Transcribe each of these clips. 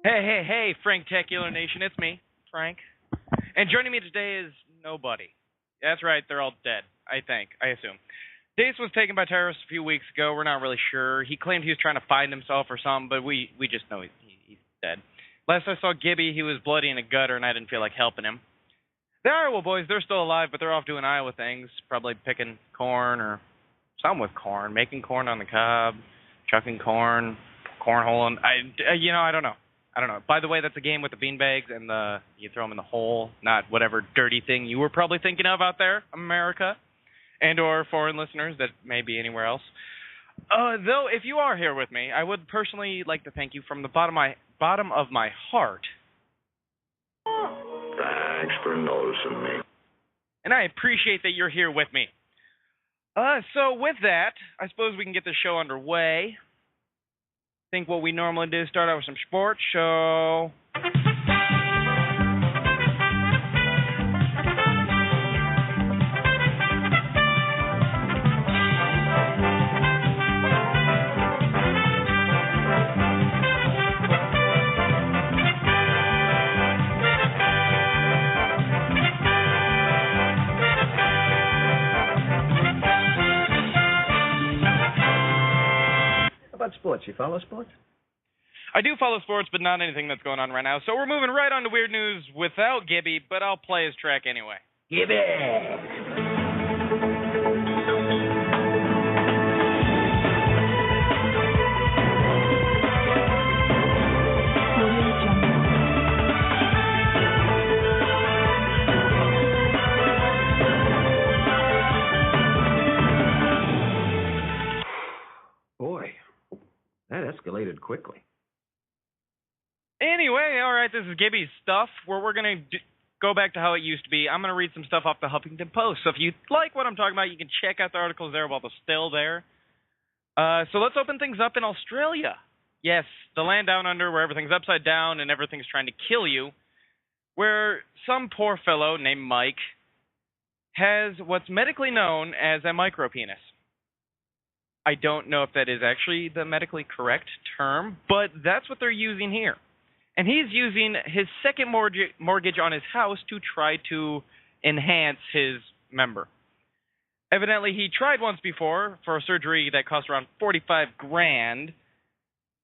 Hey, Frank Tecular Nation, it's me, Frank. And joining me today is nobody. That's right, they're all dead, I assume. Dace was taken by terrorists a few weeks ago, we're not really sure. He claimed he was trying to find himself or something, but we just know he's dead. Last I saw Gibby, he was bloody in a gutter, and I didn't feel like helping him. The Iowa boys, they're still alive, but they're off doing Iowa things, probably picking corn or something with corn, making corn on the cob, chucking corn, cornholing. I don't know. By the way, that's a game with the beanbags and you throw them in the hole, not whatever dirty thing you were probably thinking of out there, America, and or foreign listeners that may be anywhere else. Though, if you are here with me, I would personally like to thank you from the bottom of my heart. Thanks for noticing me. And I appreciate that you're here with me. So with that, I suppose we can get the show underway. I think what we normally do is start out with some sports, so... How about sports? You follow sports? I do follow sports, but not anything that's going on right now. So we're moving right on to weird news without Gibby, but I'll play his track anyway. Gibby! Boy, that escalated quickly. Anyway, all right, this is Gibby's stuff, where we're going to go back to how it used to be. I'm going to read some stuff off the Huffington Post. So if you like what I'm talking about, you can check out the articles there while they're still there. So let's open things up in Australia. Yes, the land down under where everything's upside down and everything's trying to kill you, where some poor fellow named Mike has what's medically known as a micropenis. I don't know if that is actually the medically correct term, but that's what they're using here. And he's using his second mortgage on his house to try to enhance his member. Evidently, he tried once before for a surgery that cost around $45,000,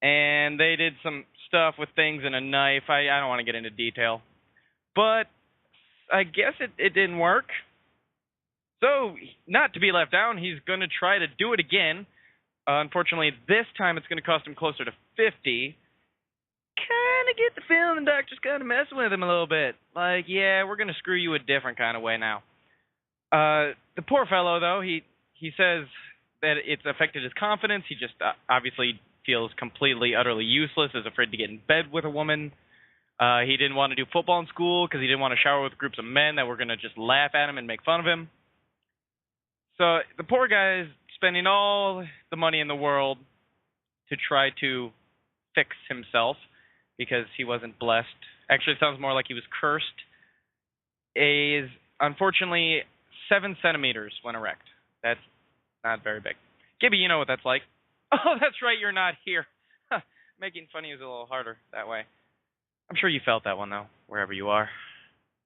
and they did some stuff with things and a knife. I don't want to get into detail. But I guess it didn't work. So, not to be left down, he's going to try to do it again. Unfortunately, this time it's going to cost him closer to $50,000. Kind of get the feeling the doctor's kind of messing with him a little bit. Like, yeah, we're going to screw you a different kind of way now. The poor fellow, though, he says that it's affected his confidence. He just obviously feels completely, utterly useless, is afraid to get in bed with a woman. He didn't want to do football in school because he didn't want to shower with groups of men that were going to just laugh at him and make fun of him. So the poor guy is spending all the money in the world to try to fix himself, because he wasn't blessed. Actually, it sounds more like he was cursed. Is unfortunately 7 centimeters when erect. That's not very big. Gibby, you know what that's like. Oh, that's right, you're not here. Making fun of you is a little harder that way. I'm sure you felt that one, though, wherever you are.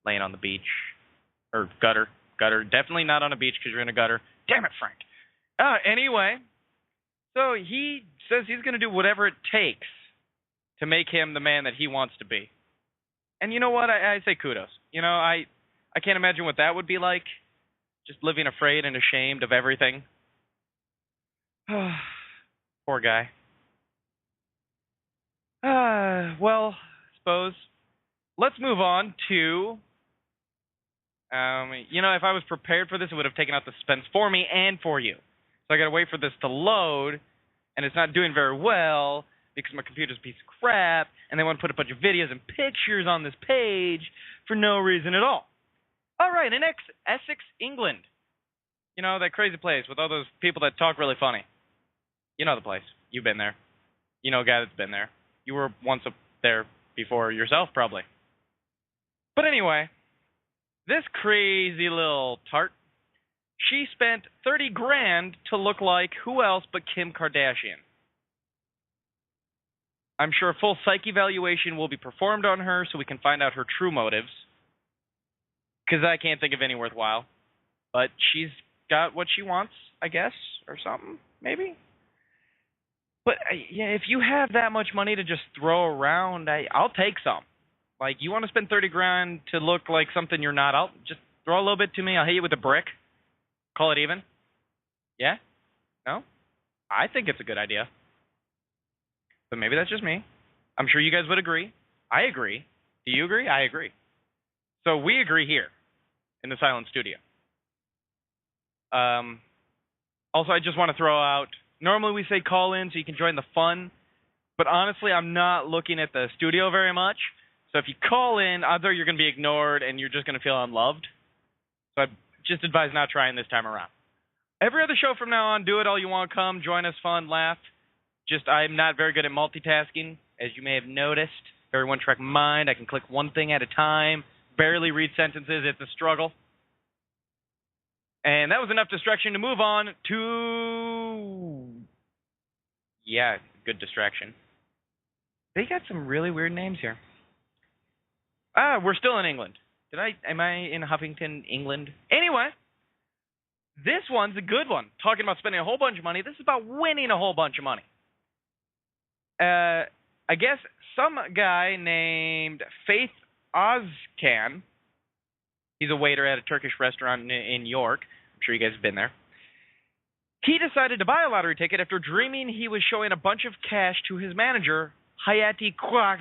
Laying on the beach. Or gutter. Gutter. Definitely not on a beach because you're in a gutter. Damn it, Frank. Anyway, so he says he's going to do whatever it takes to make him the man that he wants to be. And you know what? I say kudos. You know, I can't imagine what that would be like, just living afraid and ashamed of everything. Poor guy. Well, I suppose let's move on to... if I was prepared for this, it would have taken out the suspense for me and for you. So I got to wait for this to load, and it's not doing very well, because my computer's a piece of crap, and they want to put a bunch of videos and pictures on this page for no reason at all. All right, in Essex, England. You know, that crazy place with all those people that talk really funny. You know the place. You've been there. You know a guy that's been there. You were once up there before yourself, probably. But anyway, this crazy little tart, she spent $30,000 to look like who else but Kim Kardashian. I'm sure a full psych evaluation will be performed on her so we can find out her true motives. Because I can't think of any worthwhile. But she's got what she wants, I guess, or something, maybe. But yeah, if you have that much money to just throw around, I'll take some. Like, you want to spend $30,000 to look like something you're not? I'll just throw a little bit to me. I'll hit you with a brick. Call it even. Yeah? No? I think it's a good idea. But maybe that's just me. I'm sure you guys would agree. I agree. Do you agree? I agree. So we agree here in the Silent Studio. Also, I just want to throw out, normally we say call in so you can join the fun, but honestly, I'm not looking at the studio very much. So if you call in, odds are you're going to be ignored and you're just going to feel unloved. So I just advise not trying this time around. Every other show from now on, do it all you want. Come, join us, fun, laugh. Just, I'm not very good at multitasking, as you may have noticed. Very one-track mind. I can click one thing at a time. Barely read sentences. It's a struggle. And that was enough distraction to move on to... Yeah, good distraction. They got some really weird names here. We're still in England. Am I in Huffington, England? Anyway, this one's a good one. Talking about spending a whole bunch of money. This is about winning a whole bunch of money. I guess some guy named Faith Ozcan, he's a waiter at a Turkish restaurant in York. I'm sure you guys have been there. He decided to buy a lottery ticket after dreaming he was showing a bunch of cash to his manager, Hayati Kwak.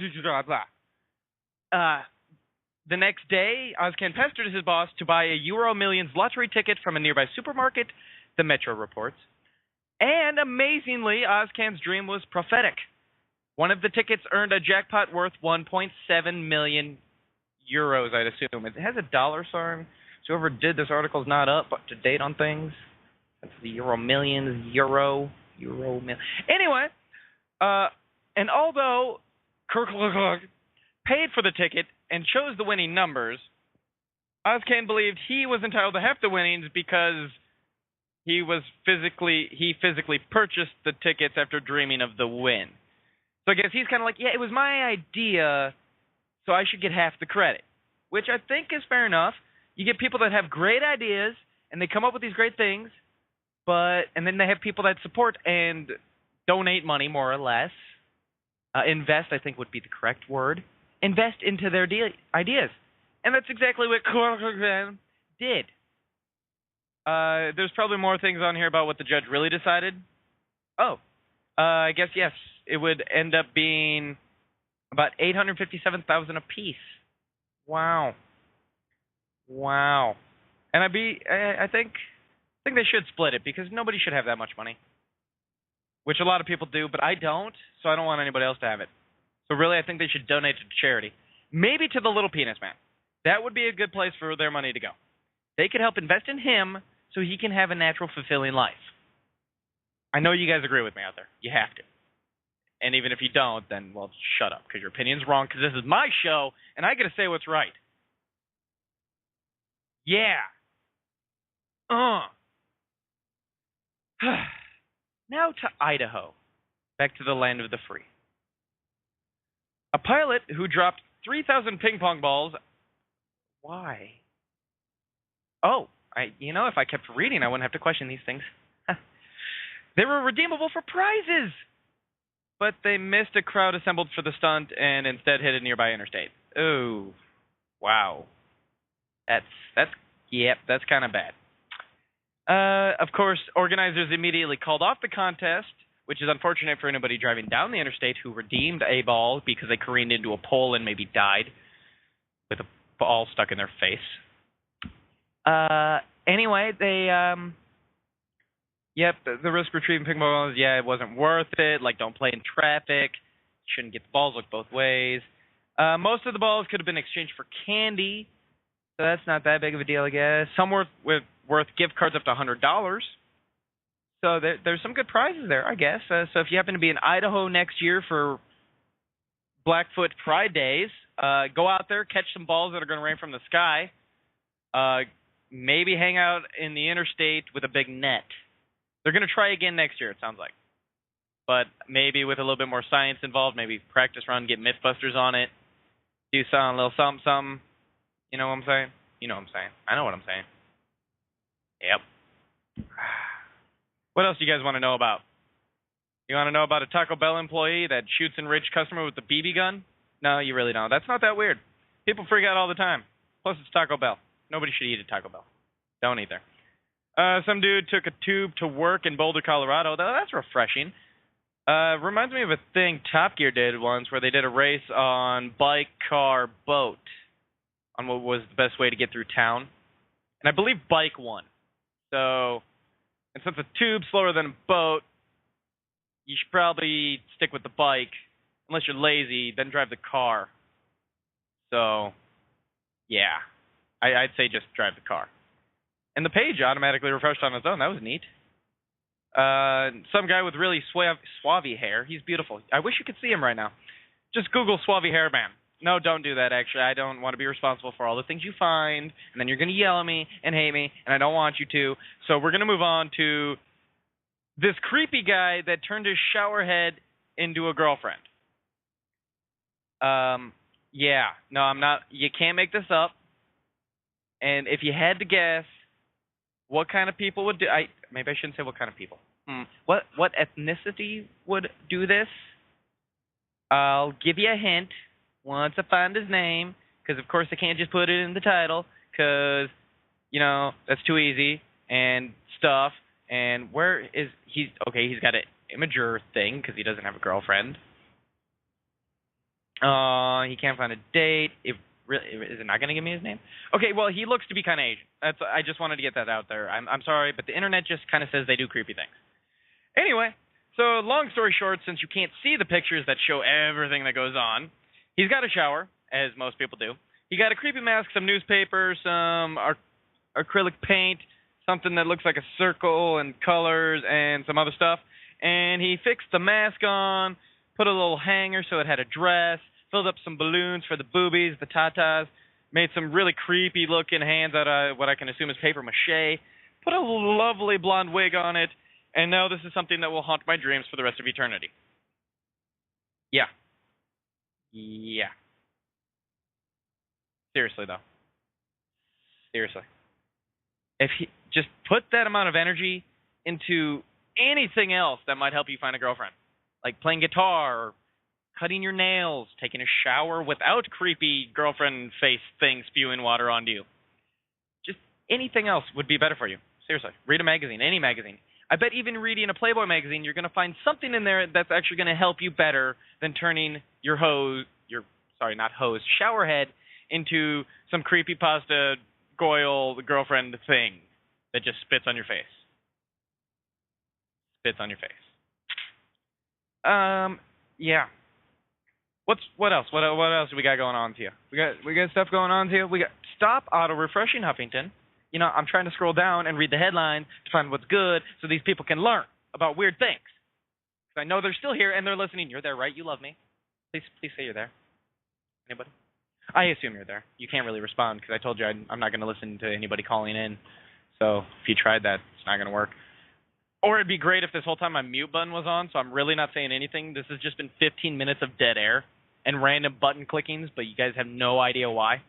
The next day, Ozcan pestered his boss to buy a Euro Millions lottery ticket from a nearby supermarket, the Metro reports. And amazingly, Ozcan's dream was prophetic. One of the tickets earned a jackpot worth 1.7 million euros, I'd assume. It has a dollar sign, so whoever did this article is not up to date on things. That's the Euro Millions, Euro Million. Anyway, and although Kirk paid for the ticket and chose the winning numbers, Ozcan believed he was entitled to half the winnings because he physically purchased the tickets after dreaming of the win. So I guess he's kind of like, yeah, it was my idea, so I should get half the credit, which I think is fair enough. You get people that have great ideas, and they come up with these great things, and then they have people that support and donate money, more or less. Invest, I think, would be the correct word. Invest into their ideas. And that's exactly what Corcoran did. There's probably more things on here about what the judge really decided. I guess, yes, it would end up being about $857,000 apiece. Wow. And I think they should split it because nobody should have that much money, which a lot of people do, but I don't, so I don't want anybody else to have it. So really, I think they should donate it to charity. Maybe to the Little Penis Man. That would be a good place for their money to go. They could help invest in him so he can have a natural, fulfilling life. I know you guys agree with me out there. You have to. And even if you don't, then, well, shut up, because your opinion's wrong, because this is my show, and I get to say what's right. Yeah. Now to Idaho. Back to the land of the free. A pilot who dropped 3,000 ping pong balls. Why? If I kept reading, I wouldn't have to question these things. They were redeemable for prizes, but they missed a crowd assembled for the stunt and instead hit a nearby interstate. Oh, wow. That's kind of bad. Of course, organizers immediately called off the contest, which is unfortunate for anybody driving down the interstate who redeemed a ball because they careened into a pole and maybe died with a ball stuck in their face. Anyway, the risk retrieving ping pong balls, it wasn't worth it. Like, don't play in traffic. Shouldn't get the balls, look both ways. Most of the balls could have been exchanged for candy, so that's not that big of a deal, I guess. Some worth gift cards up to $100. So there's some good prizes there, I guess. So if you happen to be in Idaho next year for Blackfoot Pride Days, go out there, catch some balls that are going to rain from the sky. Maybe hang out in the interstate with a big net. They're going to try again next year, it sounds like. but maybe with a little bit more science involved, maybe practice run, get Mythbusters on it, do some little something. You know what I'm saying? You know what I'm saying. I know what I'm saying. Yep. What else do you guys want to know about? You want to know about a Taco Bell employee that shoots an rich customer with a BB gun? No, you really don't. That's not that weird. People freak out all the time. Plus, it's Taco Bell. Nobody should eat at Taco Bell. Don't either. Some dude took a tube to work in Boulder, Colorado. That's refreshing. Reminds me of a thing Top Gear did once where they did a race on bike, car, boat on what was the best way to get through town. And I believe bike won. So, and since a tube's slower than a boat, you should probably stick with the bike. Unless you're lazy, then drive the car. So, yeah. I'd say just drive the car. And the page automatically refreshed on its own. That was neat. Some guy with really suave hair. He's beautiful. I wish you could see him right now. Just Google suave hair man. No, don't do that, actually. I don't want to be responsible for all the things you find, and then you're going to yell at me and hate me, and I don't want you to. So we're going to move on to this creepy guy that turned his shower head into a girlfriend. Yeah. No, I'm not. You can't make this up. And if you had to guess what kind of people would do... Maybe I shouldn't say what kind of people. What ethnicity would do this? I'll give you a hint once I find his name, because of course I can't just put it in the title, because, you know, that's too easy, and stuff, and where is... He's got an imager thing, because he doesn't have a girlfriend. He can't find a date. Is it not going to give me his name? Okay, well, he looks to be kind of Asian. I just wanted to get that out there. I'm sorry, but the internet just kind of says they do creepy things. Anyway, so long story short, since you can't see the pictures that show everything that goes on, he's got a shower, as most people do. He got a creepy mask, some newspaper, some acrylic paint, something that looks like a circle and colors and some other stuff. And he fixed the mask on, put a little hanger so it had a dress, filled up some balloons for the boobies, the tatas, made some really creepy-looking hands out of what I can assume is paper mache, put a lovely blonde wig on it, and now this is something that will haunt my dreams for the rest of eternity. Yeah. Yeah. Seriously, though. Seriously. If he just put that amount of energy into anything else that might help you find a girlfriend, like playing guitar, or cutting your nails, taking a shower without creepy girlfriend face thing spewing water onto you. Just anything else would be better for you. Seriously. Read a magazine, any magazine. I bet even reading a Playboy magazine, you're going to find something in there that's actually going to help you better than turning your shower head into some creepypasta Goyle girlfriend thing that just spits on your face. Spits on your face. Yeah. What else? What else do we got going on here? We got stuff going on here. We got stop auto refreshing Huffington. You know, I'm trying to scroll down and read the headline to find what's good so these people can learn about weird things. Because I know they're still here and they're listening. You're there, right? You love me. Please say you're there. Anybody? I assume you're there. You can't really respond because I told you I'm not going to listen to anybody calling in. So if you tried that, it's not going to work. Or it'd be great if this whole time my mute button was on, so I'm really not saying anything. This has just been 15 minutes of dead air and random button clickings, but you guys have no idea why.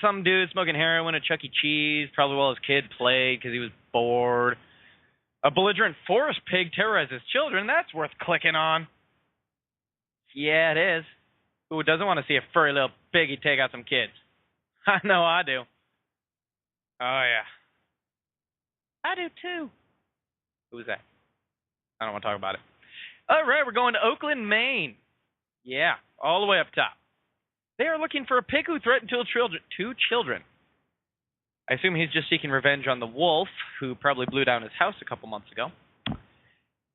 Some dude smoking heroin at Chuck E. Cheese, probably while his kid played because he was bored. A belligerent forest pig terrorizes children. That's worth clicking on. Yeah, it is. Who doesn't want to see a furry little piggy take out some kids? I know I do. Oh, yeah. I do, too. Who's that? I don't want to talk about it. All right, we're going to Oakland, Maine. Yeah, all the way up top. They are looking for a pig who threatened two children. I assume he's just seeking revenge on the wolf, who probably blew down his house a couple months ago.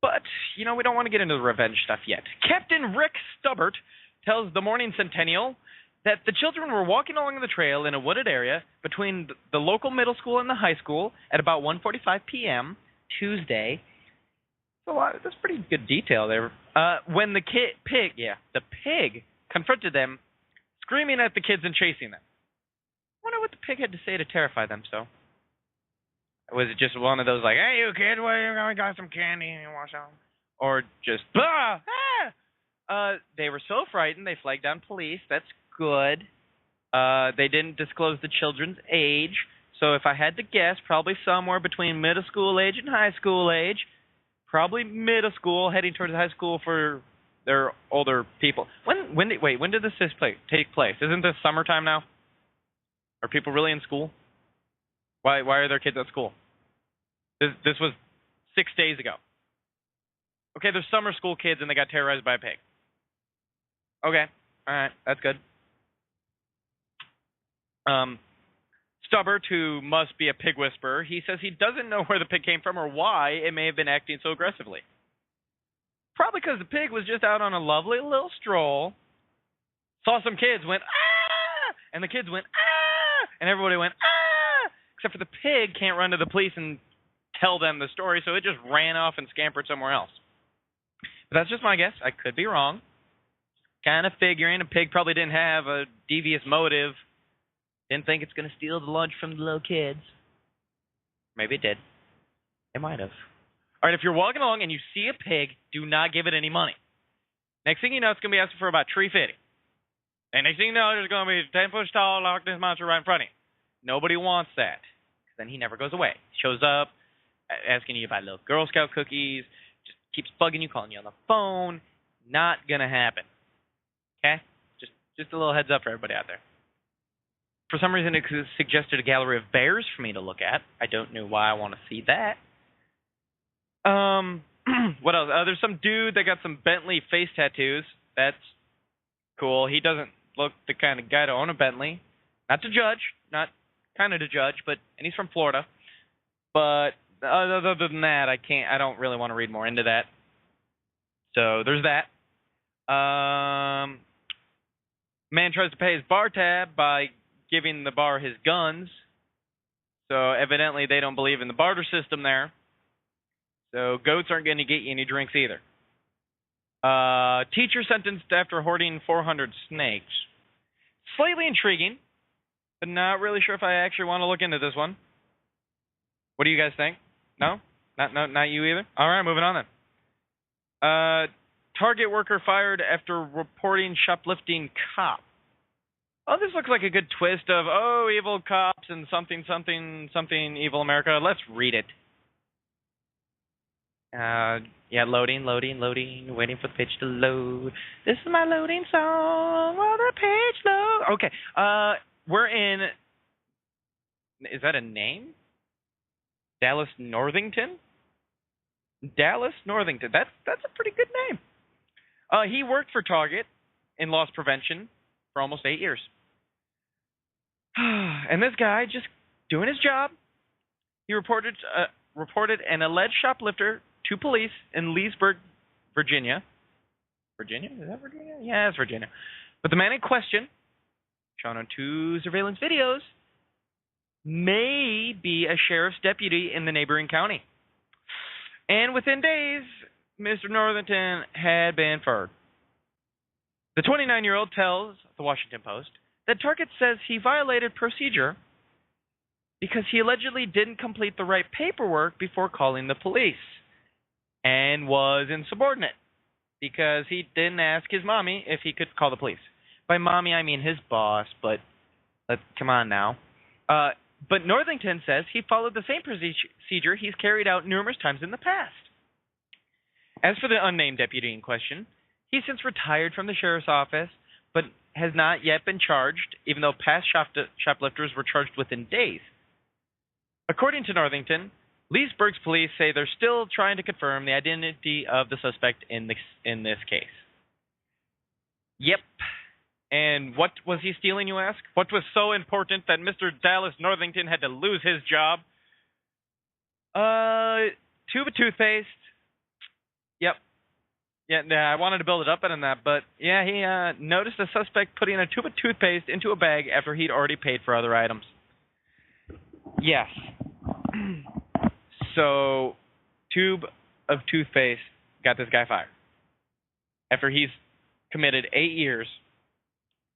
But, you know, we don't want to get into the revenge stuff yet. Captain Rick Stubbert tells the Morning Centennial that the children were walking along the trail in a wooded area between the local middle school and the high school at about 1:45 p.m. Tuesday. So that's pretty good detail there. When the pig confronted them, screaming at the kids and chasing them. I wonder what the pig had to say to terrify them so. Was it just one of those like, hey, you kid, we got some candy and you wash out? Or just, bah! Ah! They were so frightened they flagged down police. That's good. They didn't disclose the children's age. So if I had to guess, probably somewhere between middle school age and high school age. Probably middle school, heading towards high school for their older people. When did this take place? Isn't this summertime now? Are people really in school? Why are their kids at school? This was 6 days ago. Okay, there's summer school kids and they got terrorized by a pig. Okay, all right, that's good. Stubbert, who must be a pig whisperer, he says he doesn't know where the pig came from or why it may have been acting so aggressively. Probably because the pig was just out on a lovely little stroll, saw some kids, went, ah! And the kids went, ah! And everybody went, ah! Except for the pig can't run to the police and tell them the story, so it just ran off and scampered somewhere else. But that's just my guess. I could be wrong. Kind of figuring a pig probably didn't have a devious motive. Didn't think it's going to steal the lunch from the little kids. Maybe it did. It might have. All right, if you're walking along and you see a pig, do not give it any money. Next thing you know, it's going to be asking for about tree fitting. And next thing you know, there's going to be a 10-foot tall Loch Ness monster right in front of you. Nobody wants that. Because then he never goes away. He shows up, asking you about little Girl Scout cookies, just keeps bugging you, calling you on the phone. Not going to happen. Okay? Just a little heads up for everybody out there. For some reason, it suggested a gallery of bears for me to look at. I don't know why I want to see that. What else? There's some dude that got some Bentley face tattoos. That's cool. He doesn't look the kind of guy to own a Bentley. Not to judge. Not kind of to judge, and he's from Florida. But other than that, I don't really want to read more into that. So there's that. Man tries to pay his bar tab by giving the bar his guns. So evidently they don't believe in the barter system there. So goats aren't going to get you any drinks either. Teacher sentenced after hoarding 400 snakes. Slightly intriguing, but not really sure if I actually want to look into this one. What do you guys think? No? Not you either? All right, moving on then. Target worker fired after reporting shoplifting cop. Oh, this looks like a good twist of, evil cops and something evil America. Let's read it. Loading, waiting for the page to load. This is my loading song while the page loads. Okay, we're in, is that a name? Dallas Northington? Dallas Northington. That's a pretty good name. He worked for Target in loss prevention for almost 8 years. And this guy, just doing his job, he reported an alleged shoplifter to police in Leesburg, Virginia. Virginia? Is that Virginia? Yeah, it's Virginia. But the man in question, shown on 2 surveillance videos, may be a sheriff's deputy in the neighboring county. And within days, Mr. Northington had been fired. The 29-year-old tells the Washington Post that Target says he violated procedure because he allegedly didn't complete the right paperwork before calling the police and was insubordinate because he didn't ask his mommy if he could call the police. By mommy, I mean his boss, but come on now. But Northington says he followed the same procedure he's carried out numerous times in the past. As for the unnamed deputy in question, he's since retired from the sheriff's office, but has not yet been charged, even though past shoplifters were charged within days. According to Northington, Leesburg's police say they're still trying to confirm the identity of the suspect in this case. Yep. And what was he stealing, you ask? What was so important that Mr. Dallas Northington had to lose his job? Tube of toothpaste. Yep. Yeah, I wanted to build it up on that, but yeah, he noticed the suspect putting a tube of toothpaste into a bag after he'd already paid for other items. Yes. So, tube of toothpaste got this guy fired after he's committed 8 years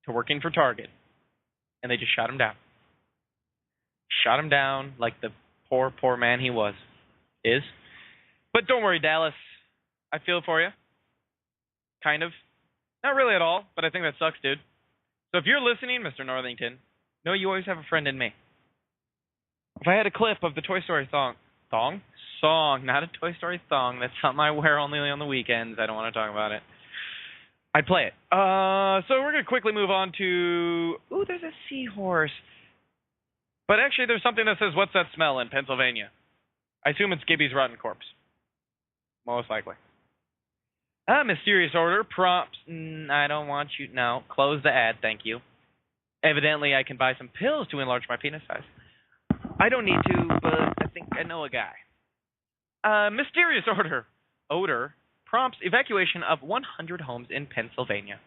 to working for Target, and they just shot him down. Shot him down like the Poor, poor man he was. Is. But don't worry, Dallas. I feel for you. Kind of. Not really at all, but I think that sucks, dude. So if you're listening, Mr. Northington, know you always have a friend in me. If I had a clip of the Toy Story song, not a Toy Story song, that's something I wear only on the weekends, I don't want to talk about it, I'd play it. So we're going to quickly move on to, ooh, there's a seahorse. But actually there's something that says, what's that smell in Pennsylvania? I assume it's Gibby's rotten corpse. Most likely. Mysterious order prompts. I don't want you. No, close the ad. Thank you. Evidently, I can buy some pills to enlarge my penis size. I don't need to, but I think I know a guy. Mysterious odor prompts evacuation of 100 homes in Pennsylvania.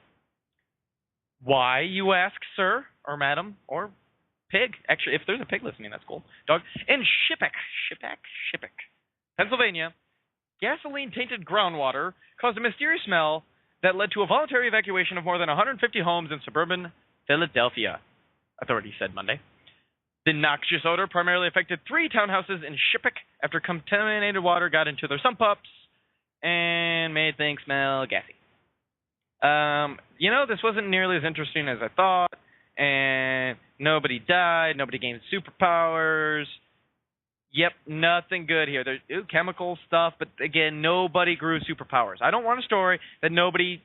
Why, you ask, sir, or madam, or pig? Actually, if there's a pig listening, that's cool. Dog. In Shippack, Pennsylvania, gasoline-tainted groundwater caused a mysterious smell that led to a voluntary evacuation of more than 150 homes in suburban Philadelphia, authorities said Monday. The noxious odor primarily affected 3 townhouses in Shippack after contaminated water got into their sump pumps and made things smell gassy. This wasn't nearly as interesting as I thought, and nobody died, nobody gained superpowers. Yep, nothing good here. There's chemical stuff, but again, nobody grew superpowers. I don't want a story that nobody...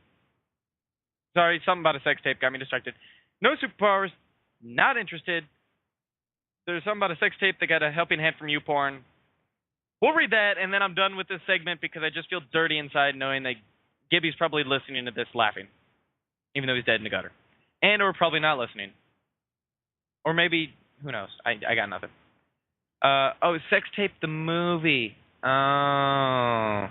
Sorry, something about a sex tape got me distracted. No superpowers, not interested. There's something about a sex tape that got a helping hand from YouPorn. We'll read that, and then I'm done with this segment because I just feel dirty inside knowing that Gibby's probably listening to this laughing, even though he's dead in the gutter. And or probably not listening. Or maybe, who knows? I got nothing. Sex Tape the movie. Oh.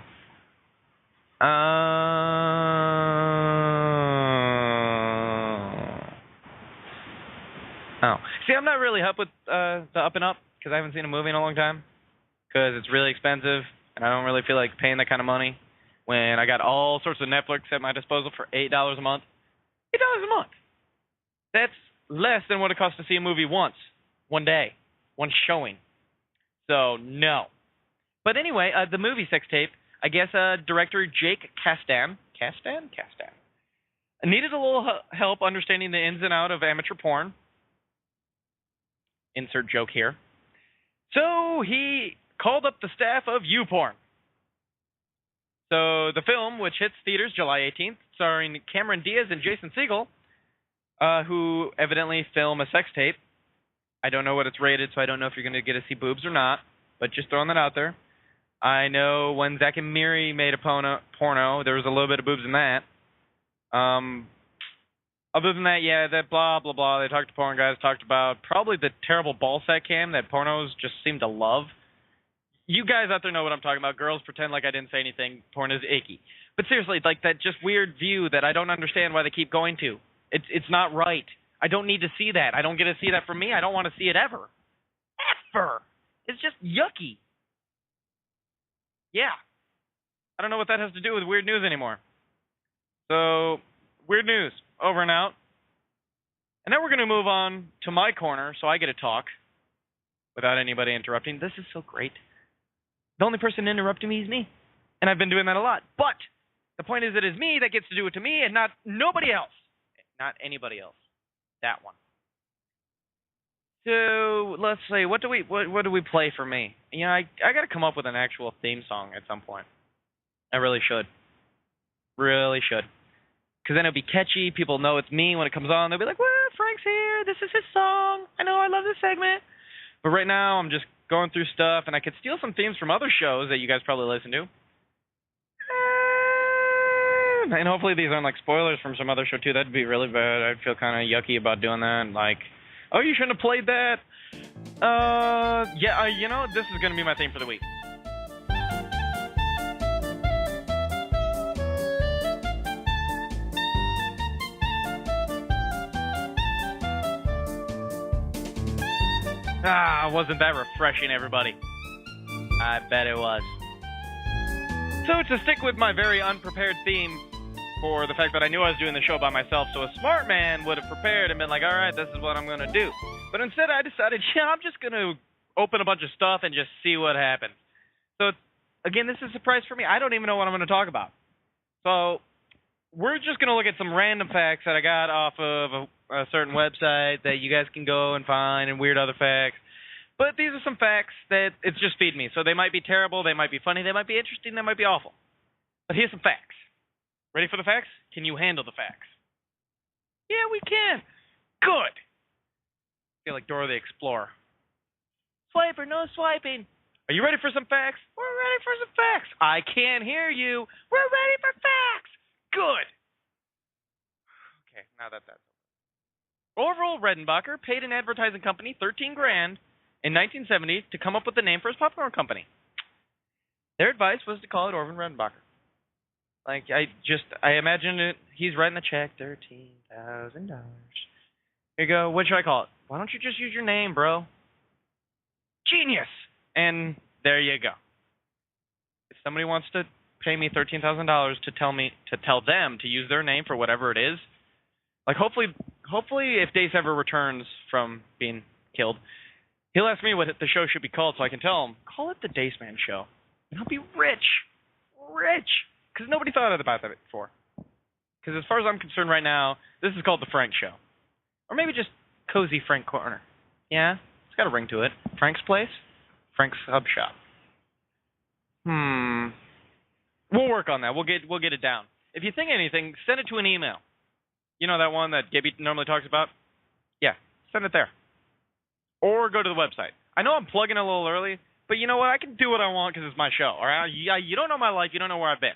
See, I'm not really up with the Up and Up because I haven't seen a movie in a long time because it's really expensive and I don't really feel like paying that kind of money when I got all sorts of Netflix at my disposal for $8 a month. $8 a month. That's less than what it costs to see a movie once, one day, one showing. So, no. But anyway, the movie Sex Tape, I guess director Jake Kasdan needed a little help understanding the ins and outs of amateur porn. Insert joke here. So he called up the staff of YouPorn. So the film, which hits theaters July 18th, starring Cameron Diaz and Jason Segel, who evidently film a sex tape. I don't know what it's rated, so I don't know if you're going to get to see boobs or not, but just throwing that out there. I know when Zack and Miri made a porno, there was a little bit of boobs in that. Other than that, yeah, that blah, blah, blah. They talked to porn guys, talked about probably the terrible ball sack cam that pornos just seem to love. You guys out there know what I'm talking about. Girls pretend like I didn't say anything. Porn is icky. But seriously, like that just weird view that I don't understand why they keep going to. It's not right. I don't need to see that. I don't get to see that from me. I don't want to see it ever. Ever. It's just yucky. Yeah. I don't know what that has to do with weird news anymore. So, weird news. Over and out. And now we're going to move on to my corner so I get to talk without anybody interrupting. This is so great. The only person interrupting me is me. And I've been doing that a lot. But the point is it is me that gets to do it to me and not nobody else. Not anybody else. That one. So let's see. What do we play for me? You know, I got to come up with an actual theme song at some point. I really should. Really should. Because then it'll be catchy. People know it's me when it comes on. They'll be like, "Well, Frank's here. This is his song. I know. I love this segment." But right now, I'm just going through stuff, and I could steal some themes from other shows that you guys probably listen to. And hopefully these aren't like spoilers from some other show too. That'd be really bad. I'd feel kind of yucky about doing that. Like, oh, you shouldn't have played that. You know, this is going to be my theme for the week. Wasn't that refreshing, everybody? I bet it was. So to stick with my very unprepared theme for the fact that I knew I was doing the show by myself, so a smart man would have prepared and been like, all right, this is what I'm going to do. But instead I decided, I'm just going to open a bunch of stuff and just see what happens. So, again, this is a surprise for me. I don't even know what I'm going to talk about. So, we're just going to look at some random facts that I got off of a certain website that you guys can go and find, and weird other facts. But these are some facts that it's just feed me. So they might be terrible, they might be funny, they might be interesting, they might be awful. But here's some facts. Ready for the facts? Can you handle the facts? Yeah, we can. Good. I feel like Dora the Explorer. Swiper, no swiping. Are you ready for some facts? We're ready for some facts. I can't hear you. We're ready for facts. Good. Okay, now that's over. Orville Redenbacher paid an advertising company $13,000 in 1970 to come up with a name for his popcorn company. Their advice was to call it Orville Redenbacher. Like, I imagine it. He's writing the check, $13,000. Here you go. What should I call it? Why don't you just use your name, bro? Genius. And there you go. If somebody wants to pay me $13,000 to tell them to use their name for whatever it is, like hopefully if Dace ever returns from being killed, he'll ask me what the show should be called, so I can tell him, call it the Dace Man Show, and I'll be rich, because nobody thought about that before. Because as far as I'm concerned right now, this is called the Frank Show, or maybe just Cozy Frank Corner. Yeah, it's got a ring to it. Frank's Place, Frank's Hub Shop. We'll work on that. We'll get it down. If you think of anything, send it to an email. You know that one that Gibby normally talks about? Yeah, send it there. Or go to the website. I know I'm plugging a little early, but you know what? I can do what I want because it's my show. All right? You don't know my life. You don't know where I've been.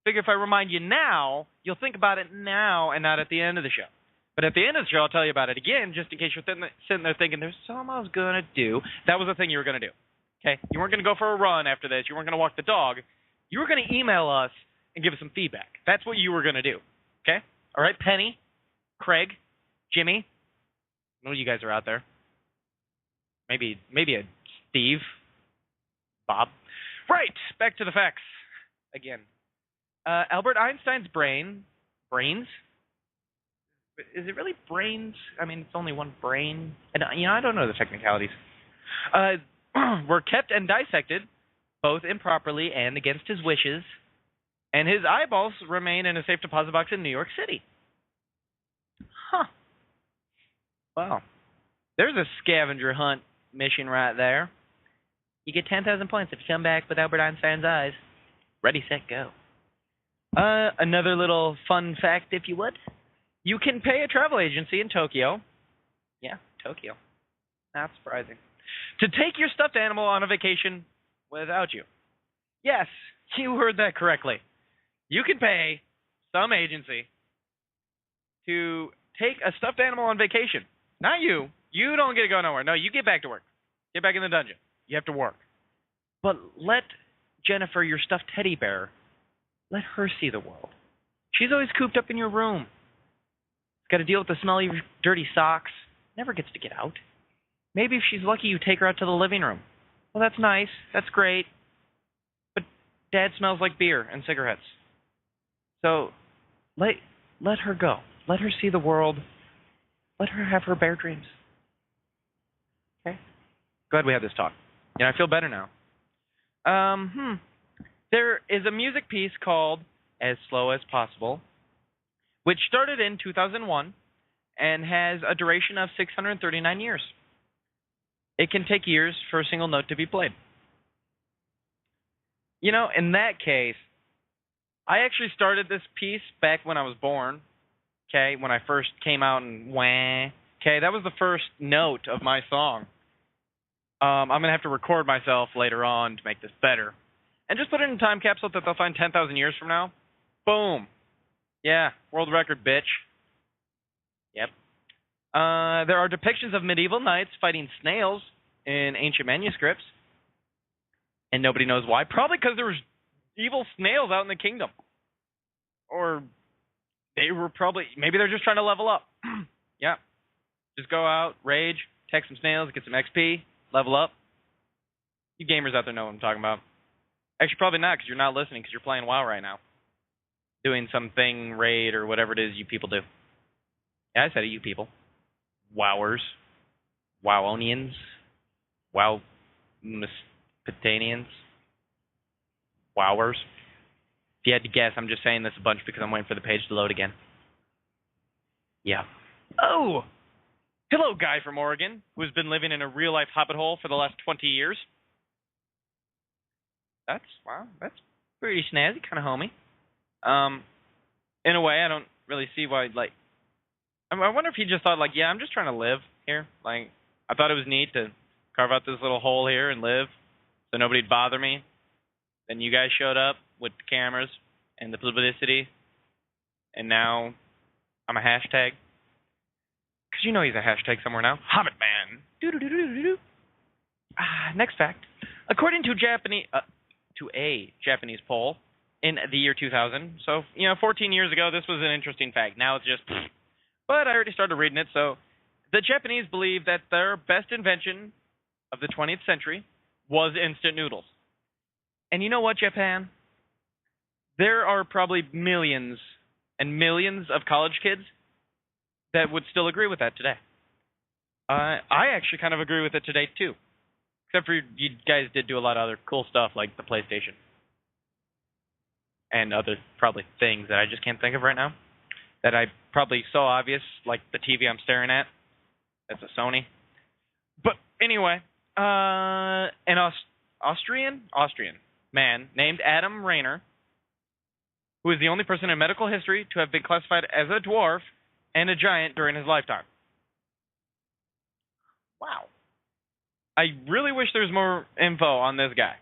Figure if I remind you now, you'll think about it now and not at the end of the show. But at the end of the show, I'll tell you about it again, just in case you're sitting there thinking, there's something I was going to do. That was the thing you were going to do. Okay? You weren't going to go for a run after this. You weren't going to walk the dog. You were going to email us and give us some feedback. That's what you were going to do. Okay? All right, Penny, Craig, Jimmy. I know you guys are out there. Maybe a Steve, Bob. Right, back to the facts again. Albert Einstein's brains? Is it really brains? I mean, it's only one brain. And I don't know the technicalities. Were kept and dissected, both improperly and against his wishes. And his eyeballs remain in a safe deposit box in New York City. Huh. Wow. There's a scavenger hunt mission right there. You get 10,000 points if you come back with Albert Einstein's eyes. Ready, set, go. Another little fun fact, if you would. You can pay a travel agency in Tokyo. Yeah, Tokyo. Not surprising. To take your stuffed animal on a vacation without you. Yes, you heard that correctly. You can pay some agency to take a stuffed animal on vacation. Not you. You don't get to go nowhere. No, you get back to work. Get back in the dungeon. You have to work. But let Jennifer, your stuffed teddy bear, let her see the world. She's always cooped up in your room. Got to deal with the smell of your dirty socks. Never gets to get out. Maybe if she's lucky, you take her out to the living room. Well, that's nice. That's great. But Dad smells like beer and cigarettes. So let her go. Let her see the world. Let her have her bear dreams. Okay? Glad we had this talk. I feel better now. There is a music piece called As Slow as Possible, which started in 2001 and has a duration of 639 years. It can take years for a single note to be played. In that case, I actually started this piece back when I was born, okay, when I first came out and wah, okay, that was the first note of my song. I'm going to have to record myself later on to make this better. And just put it in a time capsule that they'll find 10,000 years from now. Boom. Yeah, world record, bitch. Yep. There are depictions of medieval knights fighting snails in ancient manuscripts. And nobody knows why. Probably because there was evil snails out in the kingdom. Or maybe they're just trying to level up. Yeah. Just go out, rage, take some snails, get some XP, level up. You gamers out there know what I'm talking about. Actually, probably not, because you're not listening, because you're playing WoW right now. Doing something, raid, or whatever it is you people do. Yeah, I said it, you people. Wowers. Wowonians. Wow, Mesopotamians. Wowers. If you had to guess, I'm just saying this a bunch because I'm waiting for the page to load again. Yeah. Oh! Hello, guy from Oregon, who's been living in a real-life hobbit hole for the last 20 years. That's pretty snazzy, kind of homey. In a way, I don't really see why, like... I wonder if he just thought, like, yeah, I'm just trying to live here. Like, I thought it was neat to carve out this little hole here and live so nobody'd bother me. Then you guys showed up with the cameras and the publicity, and now I'm a hashtag. Because you know he's a hashtag somewhere now. Hobbit Man. Next fact. According to a Japanese poll in the year 2000, so, 14 years ago, this was an interesting fact. Now it's just... But I already started reading it, so... The Japanese believe that their best invention of the 20th century was instant noodles. And you know what, Japan? There are probably millions and millions of college kids that would still agree with that today. I actually kind of agree with it today, too. Except for you guys did do a lot of other cool stuff, like the PlayStation. And other, probably, things that I just can't think of right now. That I probably so obvious, like the TV I'm staring at. That's a Sony. But anyway, an Austrian man named Adam Rainer, who is the only person in medical history to have been classified as a dwarf and a giant during his lifetime. Wow. I really wish there was more info on this guy.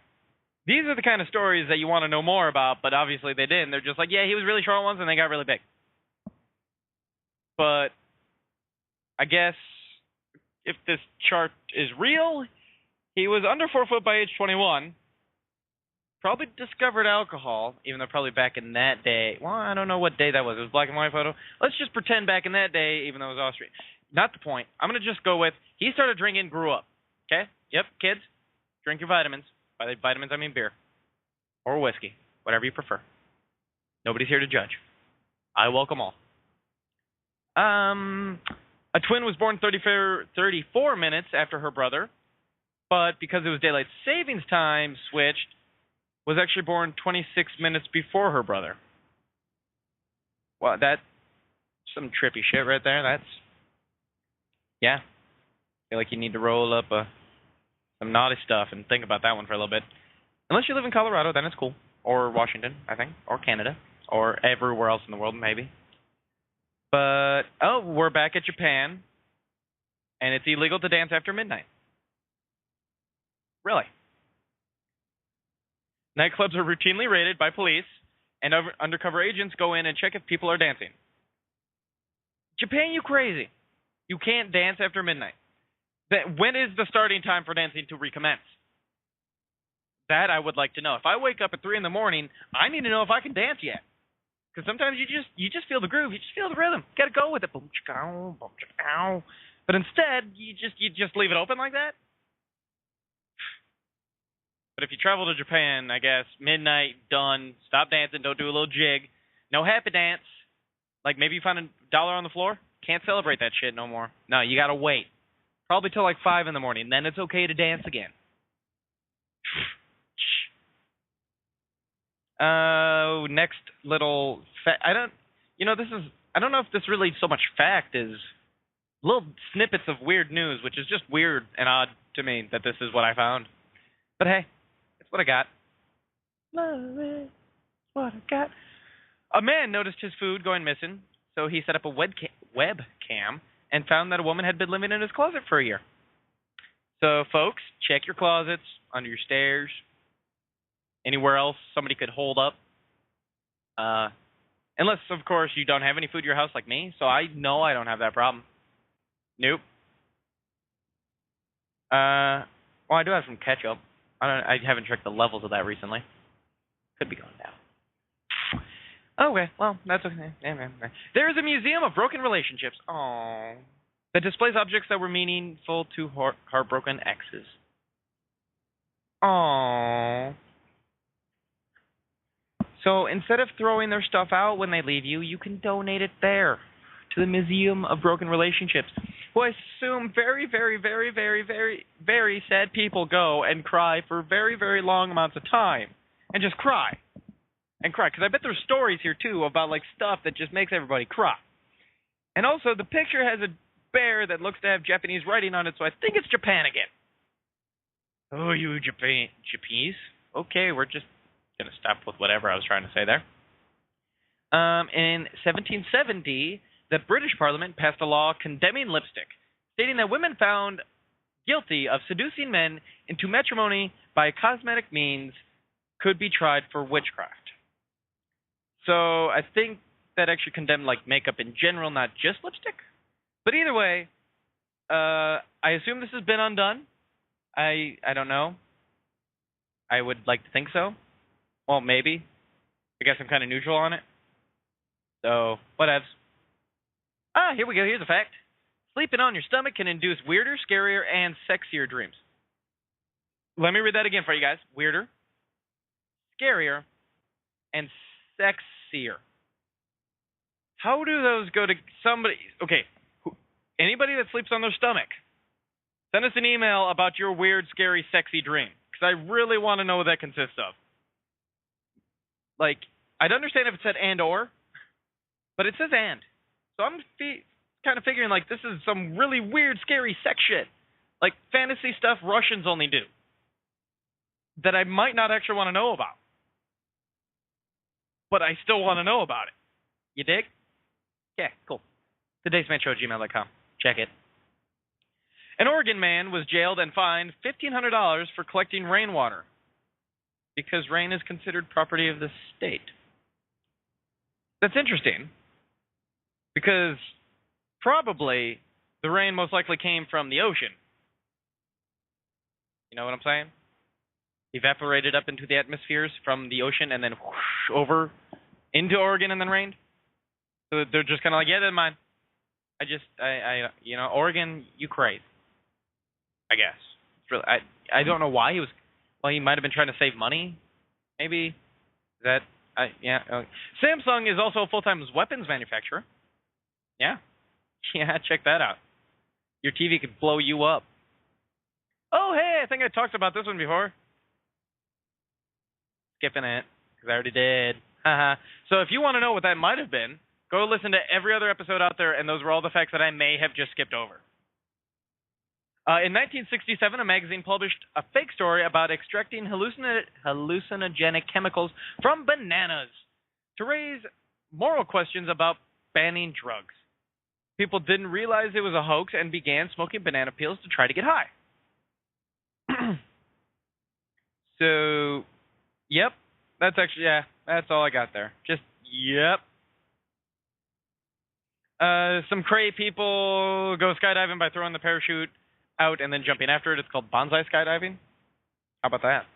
These are the kind of stories that you want to know more about, but obviously they didn't. They're just like, yeah, he was really short once and they got really big. But I guess if this chart is real, he was under 4 foot by age 21. Probably discovered alcohol, even though probably back in that day. Well, I don't know what day that was. It was a black and white photo. Let's just pretend back in that day, even though it was Austrian. Not the point. I'm going to just go with he started drinking, grew up. Okay? Yep, kids, drink your vitamins. By the vitamins, I mean beer. Or whiskey. Whatever you prefer. Nobody's here to judge. I welcome all. A twin was born 34 minutes after her brother, but because it was daylight savings time switched, was actually born 26 minutes before her brother. Well, that's some trippy shit right there. That's, yeah. I feel like you need to roll up some naughty stuff and think about that one for a little bit. Unless you live in Colorado, then it's cool. Or Washington, I think. Or Canada. Or everywhere else in the world, maybe. But, we're back at Japan. And it's illegal to dance after midnight. Really? Nightclubs are routinely raided by police, and undercover agents go in and check if people are dancing. Japan, you crazy. You can't dance after midnight. When is the starting time for dancing to recommence? That I would like to know. If I wake up at 3 in the morning, I need to know if I can dance yet. Because sometimes you just feel the groove. You just feel the rhythm. You got to go with it. Boom, chicka, boom, chicka. But instead, you just leave it open like that. But if you travel to Japan, I guess, midnight, done, stop dancing, don't do a little jig. No happy dance. Like maybe you find $1 on the floor. Can't celebrate that shit no more. No, you got to wait. Probably till like 5 in the morning. Then it's okay to dance again. Next little I don't know if this really so much fact is little snippets of weird news, which is just weird and odd to me that this is what I found. But hey, it's what I got. Love it, what I got. A man noticed his food going missing, so he set up a webcam and found that a woman had been living in his closet for a year. So, folks, check your closets, under your stairs, anywhere else somebody could hold up. Unless, of course, you don't have any food in your house like me, so I know I don't have that problem. Nope. Well, I do have some ketchup. I haven't checked the levels of that recently. Could be going down. Okay, well, that's okay. There is a museum of broken relationships. Aww. That displays objects that were meaningful to heartbroken exes. Aww. So instead of throwing their stuff out when they leave you, you can donate it there to the Museum of Broken Relationships. who I assume very, very, very, very, very, very sad people go and cry for very, very long amounts of time. And just cry. And cry. Because I bet there's stories here, too, about, like, stuff that just makes everybody cry. And also, the picture has a bear that looks to have Japanese writing on it, so I think it's Japan again. Oh, you Japanese? Okay, we're just going to stop with whatever I was trying to say there. In 1770, the British Parliament passed a law condemning lipstick, stating that women found guilty of seducing men into matrimony by cosmetic means could be tried for witchcraft. So I think that actually condemned like makeup in general, not just lipstick. But either way, I assume this has been undone. I don't know. I would like to think so. Well, maybe. I guess I'm kind of neutral on it. So, whatevs. Here we go. Here's a fact. Sleeping on your stomach can induce weirder, scarier, and sexier dreams. Let me read that again for you guys. Weirder, scarier, and sexier. How do those go to somebody? Okay, anybody that sleeps on their stomach, send us an email about your weird, scary, sexy dream. Because I really want to know what that consists of. Like, I'd understand if it said and or, but it says and. So I'm kind of figuring, like, this is some really weird, scary sex shit. Like, fantasy stuff Russians only do. That I might not actually want to know about. But I still want to know about it. You dig? Yeah, cool. The Dace Man Show @gmail.com. Check it. An Oregon man was jailed and fined $1,500 for collecting rainwater because rain is considered property of the state. That's interesting because probably the rain most likely came from the ocean. You know what I'm saying? Evaporated up into the atmospheres from the ocean and then whoosh over into Oregon and then rained. So they're just kind of like, yeah, that's mine. Oregon, you crazy. I guess. It's really, I don't know why he was. Well, he might have been trying to save money. Maybe. Samsung is also a full-time weapons manufacturer. Yeah. Yeah, check that out. Your TV could blow you up. Oh, hey, I think I talked about this one before. Skipping it, because I already did. So if you want to know what that might have been, go listen to every other episode out there, and those were all the facts that I may have just skipped over. In 1967, a magazine published a fake story about extracting hallucinogenic chemicals from bananas to raise moral questions about banning drugs. People didn't realize it was a hoax and began smoking banana peels to try to get high. So, yep, that's all I got there. Just, yep. Some cray people go skydiving by throwing the parachute out and then jumping after it. It's called bonsai skydiving. How about that?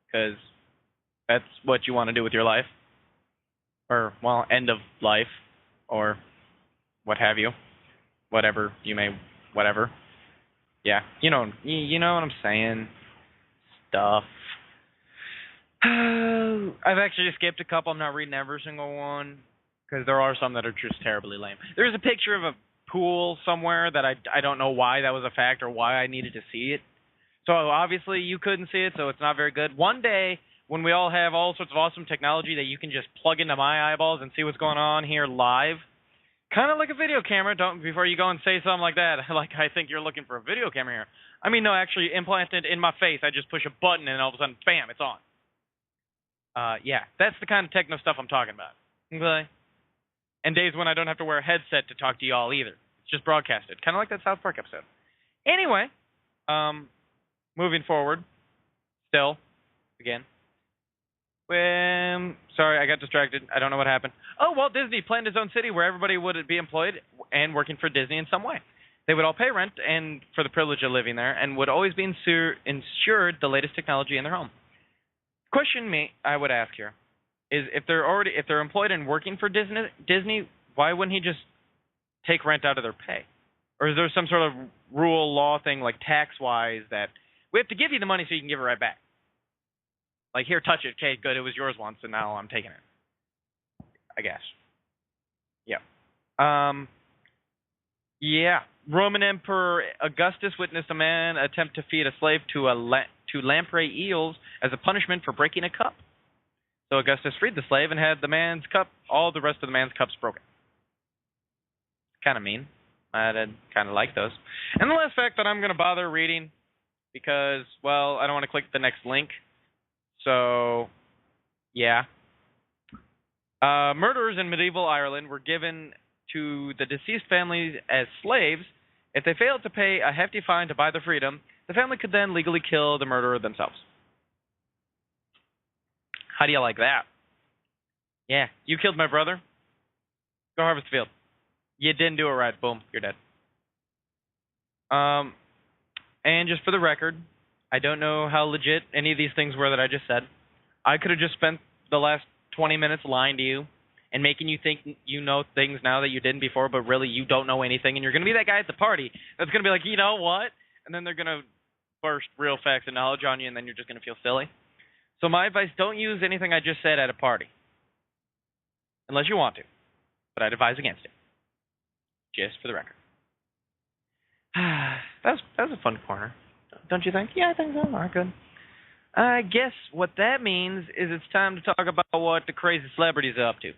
Because that's what you want to do with your life. Or, well, end of life. Or what have you. Whatever you may, whatever. Yeah, you know what I'm saying. Stuff. I've actually skipped a couple. I'm not reading every single one. Because there are some that are just terribly lame. There's a picture of a pool somewhere that I don't know why that was a fact or why I needed to see it. So obviously you couldn't see it, so it's not very good. One day, when we all have all sorts of awesome technology that you can just plug into my eyeballs and see what's going on here live, kind of like a video camera, before you go and say something like that, like I think you're looking for a video camera here. I mean, no, actually implanted in my face, I just push a button and all of a sudden, bam, it's on. Yeah, that's the kind of techno stuff I'm talking about. Okay? And days when I don't have to wear a headset to talk to y'all either. It's just broadcasted. Kind of like that South Park episode. Anyway, moving forward. Still, again. Sorry, I got distracted. I don't know what happened. Oh, Walt Disney planned his own city where everybody would be employed and working for Disney in some way. They would all pay rent and for the privilege of living there and would always be insured the latest technology in their home. Question I would ask here is if they're employed and working for Disney, why wouldn't he just take rent out of their pay? Or is there some sort of rule law thing like tax-wise that we have to give you the money so you can give it right back? Like, here, touch it. Okay, good, it was yours once, and now I'm taking it. I guess. Yeah. Yeah, Roman Emperor Augustus witnessed a man attempt to feed a slave to lamprey eels as a punishment for breaking a cup. So Augustus freed the slave and had all the rest of the man's cups broken. Kind of mean. I kind of like those. And the last fact that I'm going to bother reading because, well, I don't want to click the next link. So, yeah. Murderers in medieval Ireland were given to the deceased families as slaves. If they failed to pay a hefty fine to buy their freedom, the family could then legally kill the murderer themselves. How do you like that? Yeah, you killed my brother. Go harvest the field. You didn't do it right. Boom, you're dead. And just for the record, I don't know how legit any of these things were that I just said. I could have just spent the last 20 minutes lying to you and making you think you know things now that you didn't before, but really you don't know anything, and you're going to be that guy at the party that's going to be like, you know what? And then they're going to burst real facts and knowledge on you, and then you're just going to feel silly. So my advice, don't use anything I just said at a party. Unless you want to. But I'd advise against it. Just for the record. That was a fun corner. Don't you think? Yeah, I think so. All right, good. I guess what that means is it's time to talk about what the crazy celebrities are up to.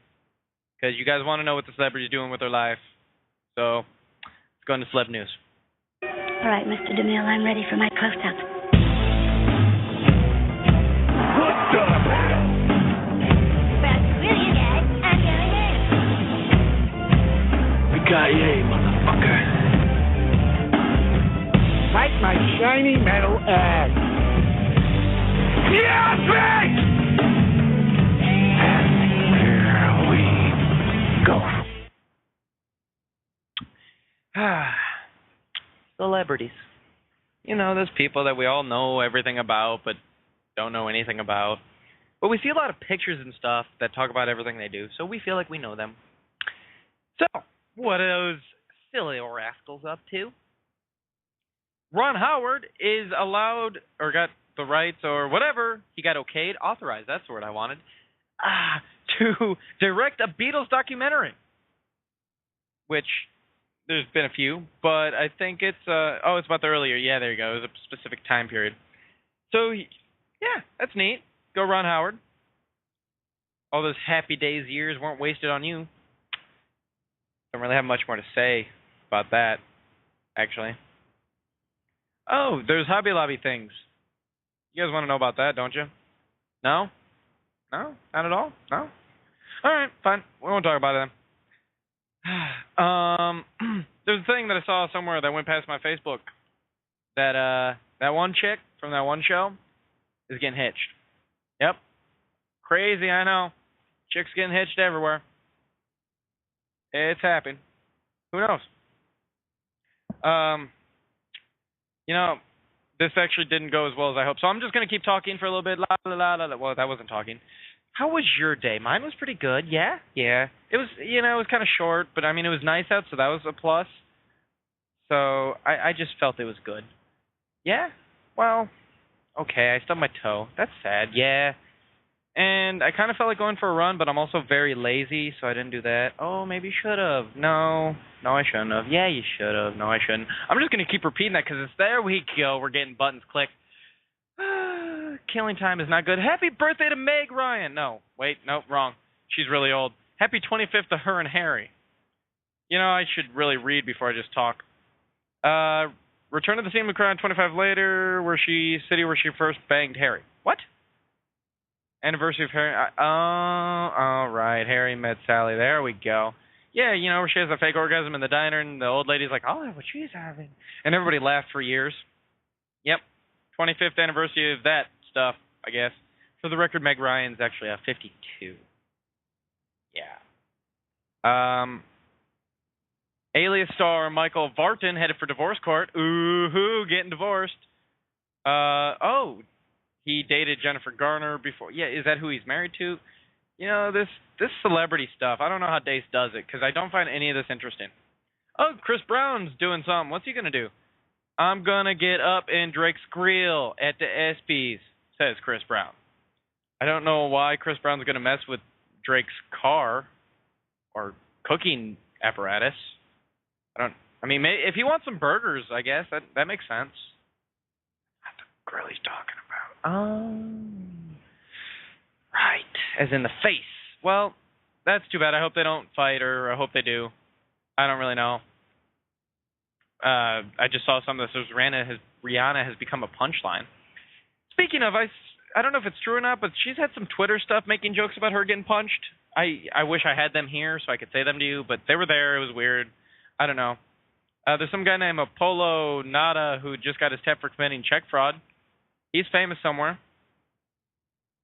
Because you guys want to know what the celebrities are doing with their life. So, let's go into celeb news. All right, Mr. DeMille, I'm ready for my close-up. What the hell? Well, screw you guys. I'm going in. Yippee-ki-yay, motherfucker. Fight my shiny metal ass. Yippee! And here we go. Celebrities. You know, those people that we all know everything about but don't know anything about. But we see a lot of pictures and stuff that talk about everything they do, so we feel like we know them. So, what are those silly rascals up to? Ron Howard is allowed, or got the rights, or whatever, he got okayed, authorized, that's the word I wanted, to direct a Beatles documentary. Which, there's been a few, but I think it's, it's about the earlier, yeah, there you go, it was a specific time period. So, yeah, that's neat. Go Ron Howard. All those happy days years weren't wasted on you. Don't really have much more to say about that, actually. Oh, there's Hobby Lobby things. You guys want to know about that, don't you? No? No? Not at all? No? All right, fine. We won't talk about it then. There's a thing that I saw somewhere that went past my Facebook. That one chick from that one show is getting hitched. Yep. Crazy, I know. Chicks getting hitched everywhere. It's happening. Who knows? You know, this actually didn't go as well as I hoped. So I'm just going to keep talking for a little bit. La, la, la, la, la. Well, that wasn't talking. How was your day? Mine was pretty good. Yeah. It was, it was kind of short, but I mean, it was nice out, so that was a plus. So I just felt it was good. Yeah. Well, okay. I stubbed my toe. That's sad. Yeah. And I kind of felt like going for a run, but I'm also very lazy, so I didn't do that. Oh, maybe you should have. No, I shouldn't have. Yeah, you should have. No, I shouldn't. I'm just going to keep repeating that because it's there we go. We're getting buttons clicked. Killing time is not good. Happy birthday to Meg Ryan. No, wait, no, wrong. She's really old. Happy 25th to her and Harry. You know, I should really read before I just talk. Return to the scene with crime 25 later, city where she first banged Harry. What? Anniversary of Harry. All right. Harry met Sally. There we go. Yeah, where she has a fake orgasm in the diner, and the old lady's like, I'll have what she's having. And everybody laughed for years. Yep. 25th anniversary of that stuff, I guess. For the record, Meg Ryan's actually 52. Yeah. Alias star Michael Vartan headed for divorce court. Ooh-hoo, getting divorced. He dated Jennifer Garner before. Yeah, is that who he's married to? This celebrity stuff, I don't know how Dace does it, because I don't find any of this interesting. Oh, Chris Brown's doing something. What's he going to do? I'm going to get up in Drake's grill at the ESPYs, says Chris Brown. I don't know why Chris Brown's going to mess with Drake's car or cooking apparatus. I mean, if he wants some burgers, I guess that makes sense. What the grill he's talking about? Right, as in the face. Well, that's too bad. I hope they don't fight, or I hope they do. I don't really know. I just saw something that says Rihanna has become a punchline. Speaking of, I don't know if it's true or not, but she's had some Twitter stuff making jokes about her getting punched. I wish I had them here so I could say them to you, but they were there. It was weird. I don't know. There's some guy named Apollo Nada who just got his tap for committing check fraud. He's famous somewhere,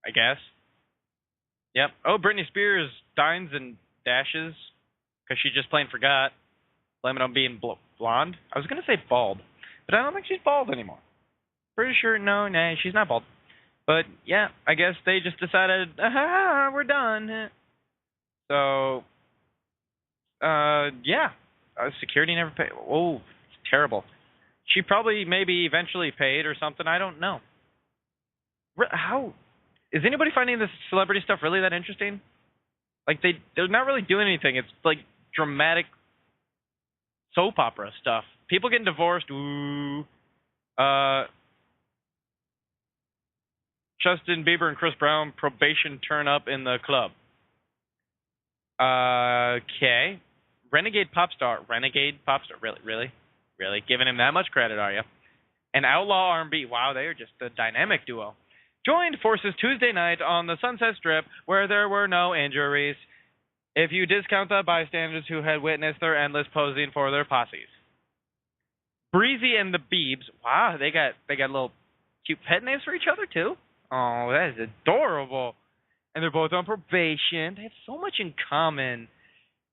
I guess. Yep. Oh, Britney Spears dines and dashes because she just plain forgot. Blame it on being blonde. I was going to say bald, but I don't think she's bald anymore. Pretty sure, no, she's not bald. But, yeah, I guess they just decided, we're done. So, yeah. Security never paid. Oh, it's terrible. She probably maybe eventually paid or something. I don't know. How? Is anybody finding this celebrity stuff really that interesting? Like, they're not really doing anything. It's like dramatic soap opera stuff. People getting divorced. Ooh. Justin Bieber and Chris Brown probation turn up in the club. Okay. Renegade pop star. Really? Giving him that much credit, are you? And outlaw R&B. Wow, they are just a dynamic duo. Joined forces Tuesday night on the Sunset Strip where there were no injuries, if you discount the bystanders who had witnessed their endless posing for their posses. Breezy and the Biebs. Wow, they got little cute pet names for each other too. Oh, that is adorable. And they're both on probation. They have so much in common.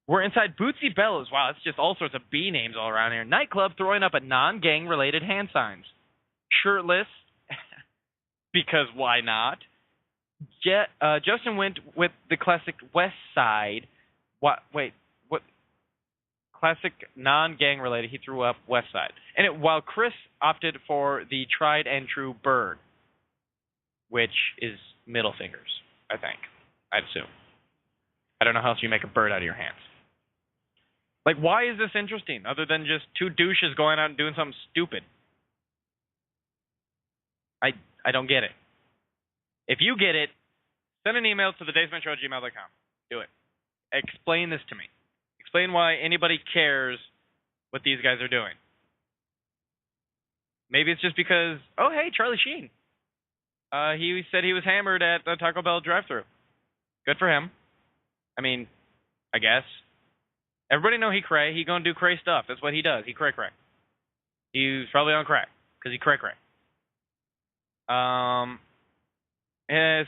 We're inside Bootsy Bellows. Wow, it's just all sorts of B names all around here. Nightclub throwing up a non-gang related hand signs. Shirtless. Because why not? Justin went with the classic West Side. What? Classic non-gang related. He threw up West Side. While Chris opted for the tried and true bird, which is middle fingers, I think. I'd assume. I don't know how else you make a bird out of your hands. Like, why is this interesting, other than just two douches going out and doing something stupid? I don't get it. If you get it, send an email to thedacemanshow@gmail.com. Do it. Explain this to me. Explain why anybody cares what these guys are doing. Maybe it's just because, oh, hey, Charlie Sheen. He said he was hammered at the Taco Bell drive-thru. Good for him. I mean, I guess. Everybody know he cray. He gonna do cray stuff. That's what he does. He cray. He's probably on crack because he cray.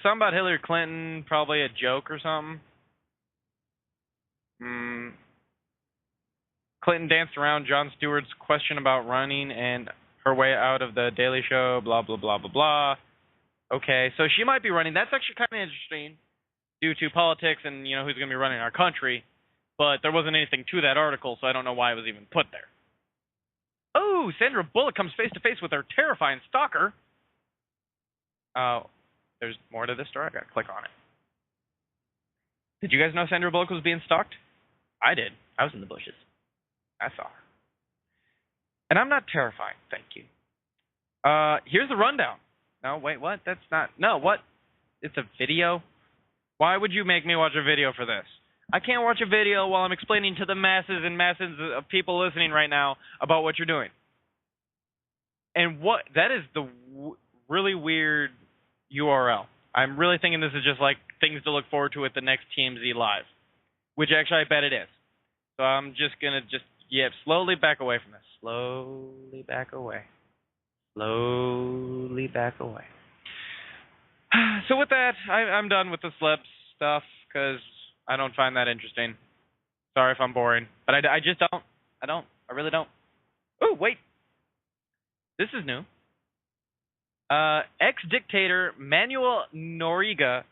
Something about Hillary Clinton, probably a joke or something. Clinton danced around Jon Stewart's question about running and her way out of the Daily Show, blah, blah, blah, blah, blah. Okay, so she might be running. That's actually kind of interesting due to politics and, you know, who's going to be running our country. But there wasn't anything to that article, so I don't know why it was even put there. Oh, Sandra Bullock comes face-to-face with her terrifying stalker. Oh, there's more to this story? I got to click on it. Did you guys know Sandra Bullock was being stalked? I did. I was in the bushes. I saw her. And I'm not terrified, thank you. Here's the rundown. No, wait, what? That's not... No, what? It's a video? Why would you make me watch a video for this? I can't watch a video while I'm explaining to the masses and masses of people listening right now about what you're doing. And what... That is the really weird URL. I'm really thinking this is just like things to look forward to at the next TMZ Live. Which actually I bet it is. So I'm just going to slowly back away from this. Slowly back away. Slowly back away. So with that, I'm done with the celeb stuff because I don't find that interesting. Sorry if I'm boring. But I just don't. I really don't. Oh, wait. This is new. Ex-dictator Manuel Noriega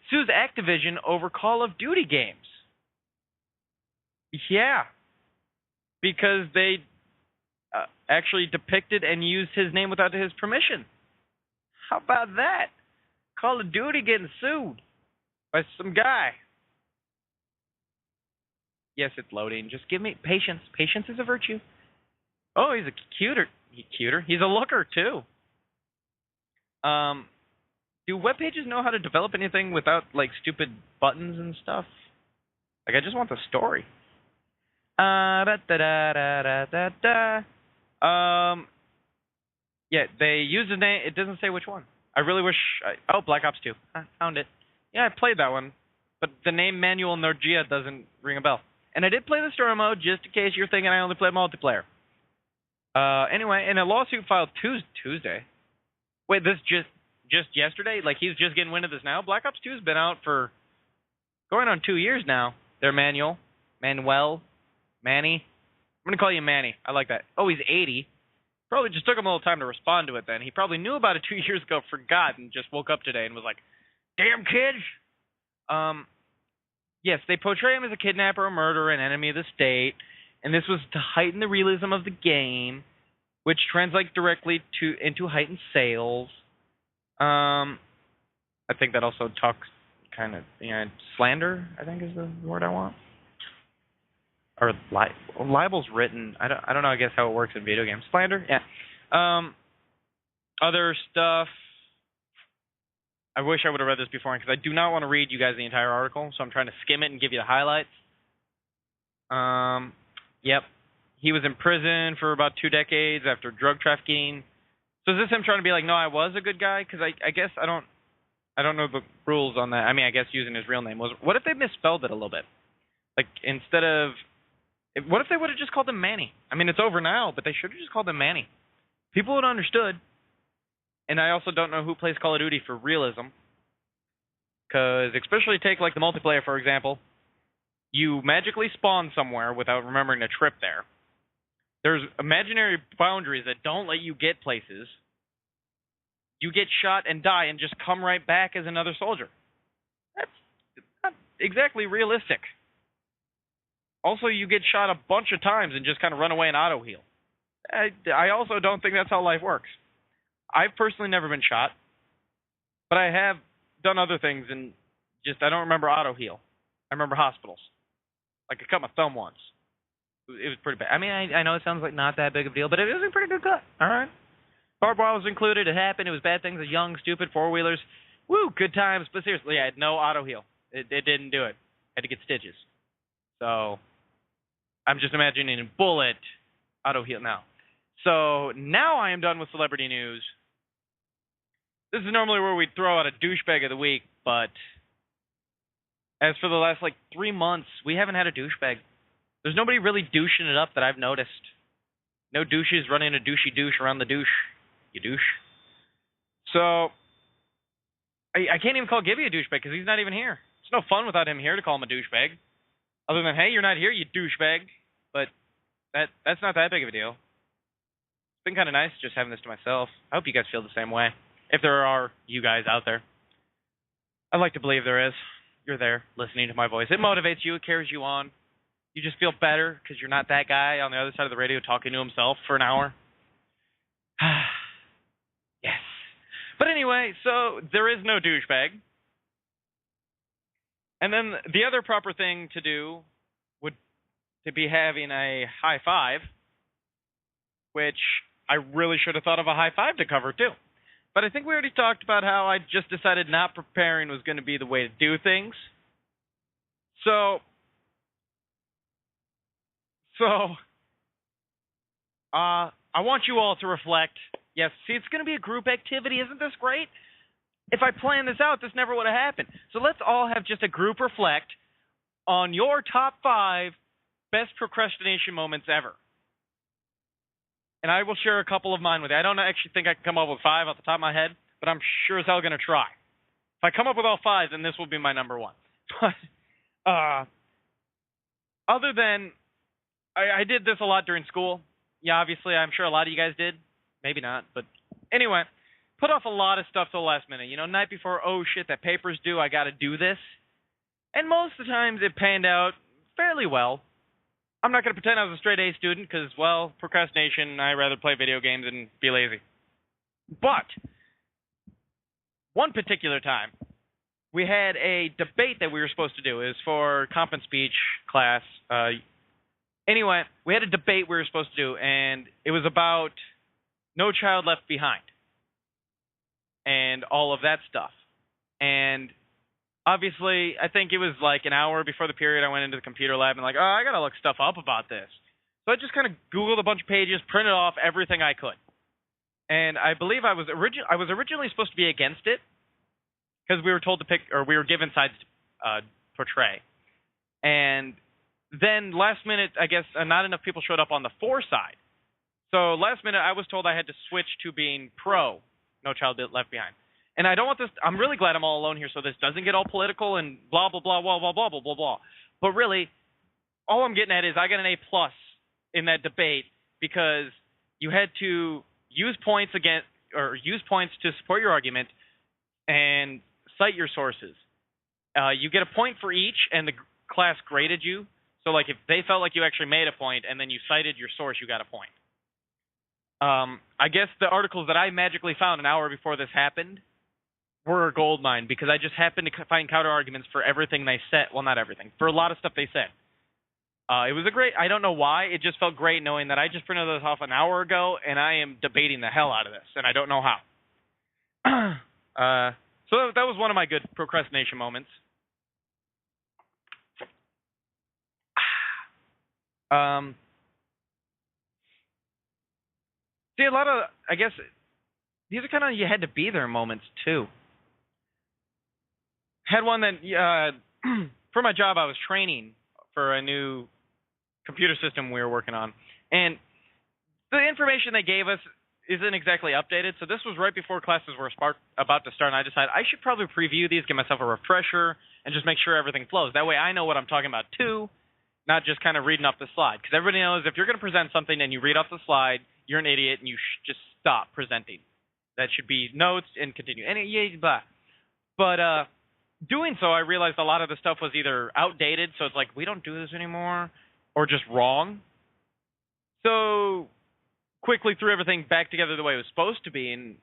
sues Activision over Call of Duty games. Yeah. Because they actually depicted and used his name without his permission. How about that? Call of Duty getting sued by some guy. Yes, it's loading. Just give me patience. Patience is a virtue. Oh, he's a cuter. He's a looker, too. Do web pages know how to develop anything without, like, stupid buttons and stuff? Like, I just want the story. Yeah, they use a name. It doesn't say which one. I really wish... oh, Black Ops 2. I found it. Yeah, I played that one. But the name Manuel Norgia doesn't ring a bell. And I did play the story mode, just in case you're thinking I only played multiplayer. Anyway, in a lawsuit filed Tuesday... Wait, this just yesterday? Like, he's just getting wind of this now? Black Ops 2 has been out for going on 2 years now. They're Manuel, Manny. I'm going to call you Manny. I like that. Oh, he's 80. Probably just took him a little time to respond to it then. He probably knew about it 2 years ago, forgot, and just woke up today and was like, damn kids! Yes, they portray him as a kidnapper, a murderer, an enemy of the state, and this was to heighten the realism of the game, which translates directly into heightened sales. I think that also talks kind of, slander, I think is the word I want. Or libel's written. I don't know, I guess, how it works in video games. Slander? Yeah. Other stuff. I wish I would have read this beforehand, because I do not want to read you guys the entire article, so I'm trying to skim it and give you the highlights. Yep. He was in prison for about 2 decades after drug trafficking. So is this him trying to be like, no, I was a good guy? Because I guess I don't know the rules on that. I mean, I guess using his real name was. What if they misspelled it a little bit? Like, instead of... What if they would have just called him Manny? I mean, it's over now, but they should have just called him Manny. People would have understood. And I also don't know who plays Call of Duty for realism. Because, especially take, like, the multiplayer, for example. You magically spawn somewhere without remembering a trip there. There's imaginary boundaries that don't let you get places. You get shot and die and just come right back as another soldier. That's not exactly realistic. Also, you get shot a bunch of times and just kind of run away and auto-heal. I also don't think that's how life works. I've personally never been shot, but I have done other things and just, I don't remember auto-heal. I remember hospitals. Like, I cut my thumb once. It was pretty bad. I mean, I know it sounds like not that big of a deal, but it was a pretty good cut. All right. Barbed wire was included. It happened. It was bad things. Young, stupid, four-wheelers. Woo, good times. But seriously, I had no auto-heal. It didn't do it. I had to get stitches. So, I'm just imagining a bullet auto-heal now. So, now I am done with celebrity news. This is normally where we throw out a douchebag of the week, but as for the last, 3 months, we haven't had a douchebag. There's nobody really douching it up that I've noticed. No douches running a douchey douche around the douche. You douche. So, I can't even call Gibby a douchebag because he's not even here. It's no fun without him here to call him a douchebag. Other than, hey, you're not here, you douchebag. But that's not that big of a deal. It's been kind of nice just having this to myself. I hope you guys feel the same way. If there are you guys out there. I'd like to believe there is. You're there listening to my voice. It motivates you. It carries you on. You just feel better because you're not that guy on the other side of the radio talking to himself for an hour. Yes. But anyway, so there is no douchebag. And then the other proper thing to do would to be having a high five, which I really should have thought of a high five to cover too. But I think we already talked about how I just decided not preparing was going to be the way to do things. So I want you all to reflect. Yes, see, it's going to be a group activity. Isn't this great? If I planned this out, this never would have happened. So let's all have just a group reflect on your top 5 best procrastination moments ever. And I will share a couple of mine with you. I don't actually think I can come up with 5 off the top of my head, but I'm sure as hell going to try. If I come up with all 5, then this will be my number 1. But other than... I did this a lot during school. Yeah, obviously, I'm sure a lot of you guys did. Maybe not, but anyway, put off a lot of stuff till the last minute. Night before, oh shit, that paper's due, I got to do this. And most of the times it panned out fairly well. I'm not going to pretend I was a straight A student because, well, procrastination, I rather play video games and be lazy. But one particular time, we had a debate that we were supposed to do. It was for comp and speech class. Anyway, we had a debate we were supposed to do, and it was about No Child Left Behind and all of that stuff. And obviously, I think it was like an hour before the period I went into the computer lab and like, oh, I got to look stuff up about this. So I just kind of Googled a bunch of pages, printed off everything I could. And I believe I was originally supposed to be against it because we were told to pick, or we were given sides to portray. And then last minute, I guess not enough people showed up on the for side. So last minute, I was told I had to switch to being pro No Child Left Behind. And I don't want this. I'm really glad I'm all alone here, so this doesn't get all political and blah blah blah blah blah blah blah blah blah. But really, all I'm getting at is I got an A+ in that debate because you had to use points to support your argument and cite your sources. You get a point for each, and the class graded you. So, like, if they felt like you actually made a point and then you cited your source, you got a point. I guess the articles that I magically found an hour before this happened were a gold mine because I just happened to find counter arguments for everything they said. Well, not everything. For a lot of stuff they said. It was a great, I don't know why, it just felt great knowing that I just printed this off an hour ago and I am debating the hell out of this, and I don't know how. So that was one of my good procrastination moments. See, a lot of, I guess, these are kind of you had to be there moments, too. Had one that, for my job, I was training for a new computer system we were working on. And the information they gave us isn't exactly updated, so this was right before classes were about to start, and I decided I should probably preview these, give myself a refresher, and just make sure everything flows. That way I know what I'm talking about, too, not just kind of reading off the slide. Because everybody knows if you're going to present something and you read off the slide, you're an idiot, and you should just stop presenting. That should be notes and continue. And blah. But doing so, I realized a lot of the stuff was either outdated, so it's like, we don't do this anymore, or just wrong. So quickly threw everything back together the way it was supposed to be and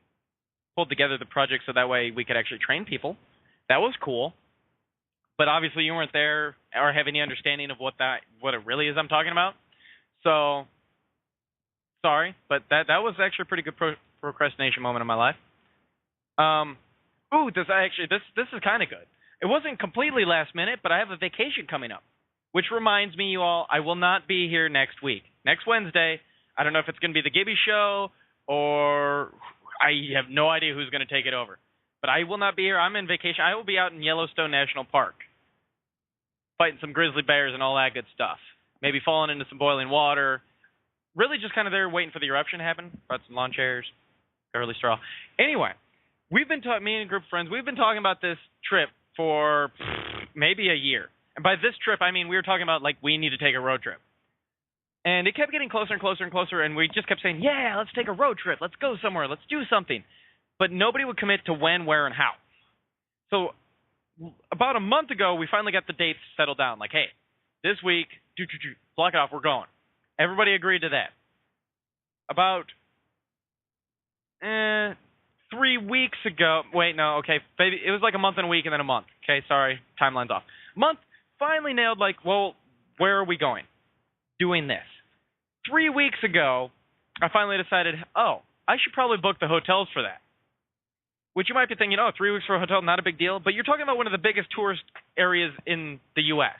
pulled together the project so that way we could actually train people. That was cool. But obviously you weren't there or have any understanding of what it really is I'm talking about. So sorry, but that was actually a pretty good procrastination moment in my life. This is kind of good. It wasn't completely last minute, but I have a vacation coming up, which reminds me, you all, I will not be here next week. Next Wednesday, I don't know if it's going to be the Gibby show or I have no idea who's going to take it over. But I will not be here. I'm in vacation. I will be out in Yellowstone National Park fighting some grizzly bears and all that good stuff. Maybe falling into some boiling water. Really just kind of there waiting for the eruption to happen. Brought some lawn chairs, early straw. Anyway, me and a group of friends, we've been talking about this trip for maybe a year. And by this trip, I mean we were talking about, like, we need to take a road trip. And it kept getting closer and closer and closer, and we just kept saying, yeah, let's take a road trip. Let's go somewhere. Let's do something. But nobody would commit to when, where, and how. So about a month ago, we finally got the dates settled down. Like, hey, this week, block it off, we're going. Everybody agreed to that. About 3 weeks ago, wait, no, okay, baby, it was like a month and a week and then a month. Okay, sorry, timeline's off. Month, finally nailed, like, well, where are we going? Doing this. 3 weeks ago, I finally decided, I should probably book the hotels for that. Which you might be thinking, 3 weeks for a hotel, not a big deal. But you're talking about one of the biggest tourist areas in the U.S.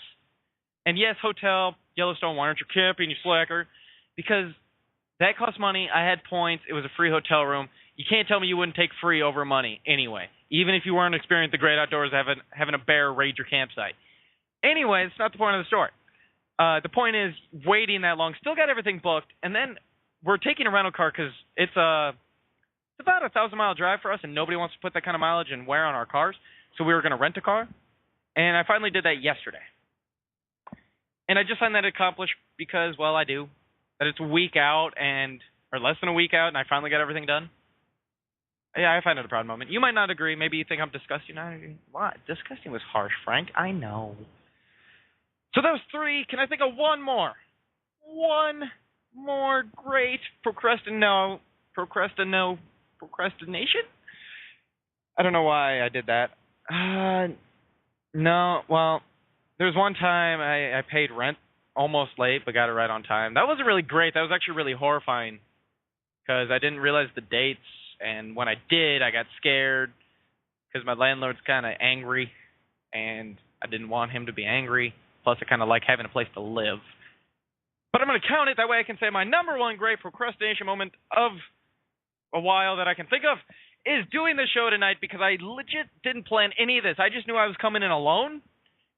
And yes, hotel, Yellowstone, why aren't you camping, you slacker? Because that cost money. I had points. It was a free hotel room. You can't tell me you wouldn't take free over money anyway. Even if you weren't experiencing the great outdoors, having a bear raid your campsite. Anyway, it's not the point of the story. The point is, waiting that long, still got everything booked, and then we're taking a rental car because it's about a 1,000-mile drive for us, and nobody wants to put that kind of mileage and wear on our cars, so we were going to rent a car, and I finally did that yesterday. And I just find that accomplished because, well, I do, that it's a week out, or less than a week out, and I finally got everything done. Yeah, I find it a proud moment. You might not agree. Maybe you think I'm disgusting. What? Disgusting was harsh, Frank. I know. So that was 3. Can I think of one more? One more great procrastination? I don't know why I did that. No, well, there was one time I paid rent almost late, but got it right on time. That wasn't really great. That was actually really horrifying because I didn't realize the dates, and when I did, I got scared because my landlord's kind of angry, and I didn't want him to be angry. Plus, I kind of like having a place to live. But I'm going to count it. That way I can say my number one great procrastination moment of a while that I can think of is doing the show tonight because I legit didn't plan any of this. I just knew I was coming in alone,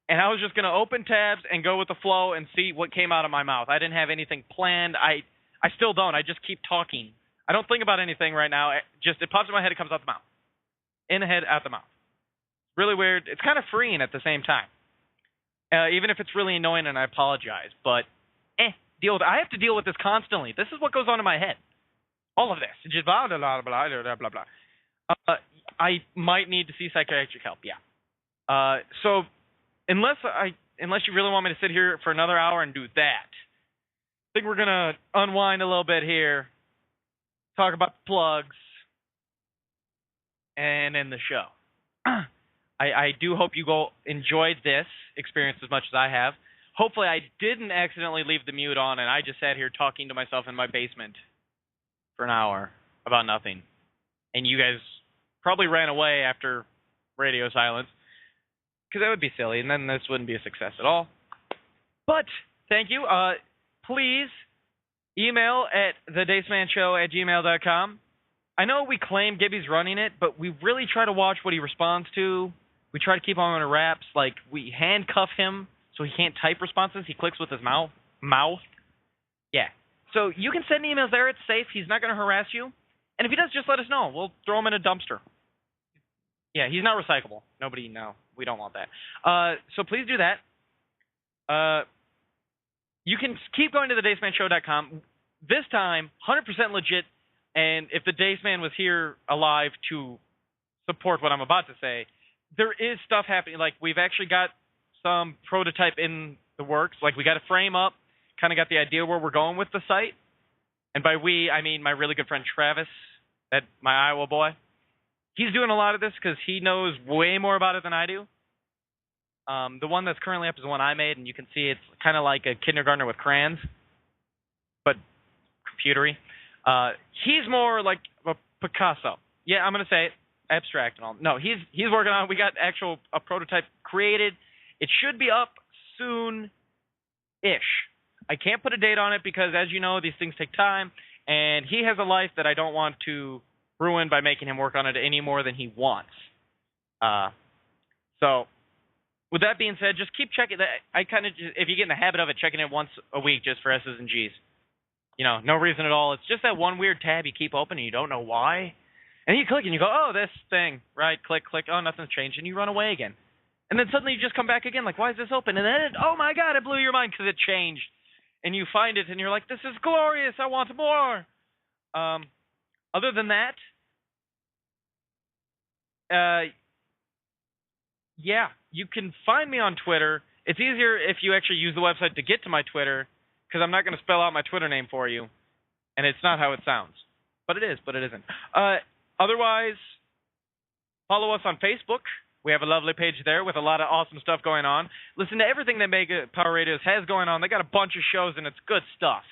and I was just going to open tabs and go with the flow and see what came out of my mouth. I didn't have anything planned. I still don't. I just keep talking. I don't think about anything right now. It pops in my head, it comes out the mouth. In the head, out the mouth. Really weird. It's kind of freeing at the same time. Even if it's really annoying, and I apologize. But, deal with it. I have to deal with this constantly. This is what goes on in my head. All of this. Just blah, blah, blah, blah, blah, blah, blah. I might need to see psychiatric help, yeah. So, unless you really want me to sit here for another hour and do that, I think we're going to unwind a little bit here, talk about plugs, and end the show. I do hope you enjoyed this experience as much as I have. Hopefully I didn't accidentally leave the mute on and I just sat here talking to myself in my basement for an hour about nothing. And you guys probably ran away after radio silence because that would be silly and then this wouldn't be a success at all. But thank you. Please email at thedacemanshow@gmail.com. I know we claim Gibby's running it, but we really try to watch what he responds to. We try to keep him under wraps. Like, we handcuff him so he can't type responses. He clicks with his mouth. Yeah. So you can send emails there. It's safe. He's not going to harass you. And if he does, just let us know. We'll throw him in a dumpster. Yeah, he's not recyclable. No, we don't want that. So please do that. You can keep going to thedacemanshow.com. This time, 100% legit. And if the Dace Man was here alive to support what I'm about to say, there is stuff happening. Like, we've actually got some prototype in the works. Like, we got a frame up, kind of got the idea where we're going with the site. And by we, I mean my really good friend Travis, my Iowa boy. He's doing a lot of this because he knows way more about it than I do. The one that's currently up is the one I made, and you can see it's kind of like a kindergartner with crayons, but computery. He's more like a Picasso. Yeah, I'm going to say it. Abstract and all. No, he's working on it. We got a prototype created. It should be up soon-ish. I can't put a date on it because, as you know, these things take time, and he has a life that I don't want to ruin by making him work on it any more than he wants. So, with that being said, just keep checking. I kind of, if you get in the habit of it, checking it once a week just for S's and G's. You know, no reason at all. It's just that one weird tab you keep open and you don't know why. And you click and you go, oh, this thing, right? Click, oh, nothing's changed, and you run away again. And then suddenly you just come back again, like, why is this open? And then, oh my God, it blew your mind because it changed. And you find it and you're like, this is glorious, I want more. Other than that, yeah, you can find me on Twitter. It's easier if you actually use the website to get to my Twitter, because I'm not going to spell out my Twitter name for you, and it's not how it sounds. But it is, but it isn't. Otherwise, follow us on Facebook. We have a lovely page there with a lot of awesome stuff going on. Listen to everything that Mega Power Radios has going on. They got a bunch of shows, and it's good stuff.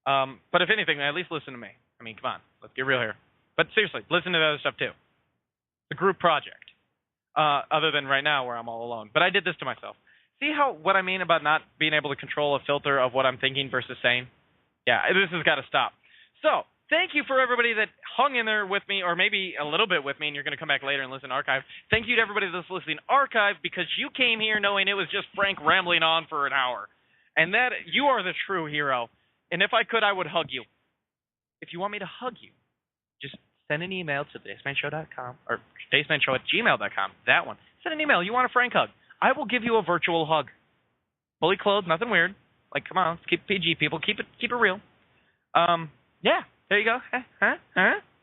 But if anything, at least listen to me. I mean, come on. Let's get real here. But seriously, listen to the other stuff, too. It's a group project, other than right now where I'm all alone. But I did this to myself. See what I mean about not being able to control a filter of what I'm thinking versus saying? Yeah, this has got to stop. So, thank you for everybody that hung in there with me, or maybe a little bit with me, and you're going to come back later and listen archive. Thank you to everybody that's listening archive, because you came here knowing it was just Frank rambling on for an hour. And that, you are the true hero. And if I could, I would hug you. If you want me to hug you, just send an email to dacemanshow.com, or dacemanshow@gmail.com, that one. Send an email. You want a Frank hug. I will give you a virtual hug. Fully clothed, nothing weird. Like, come on, let's keep PG, people. Keep it real. Yeah, there you go. Huh?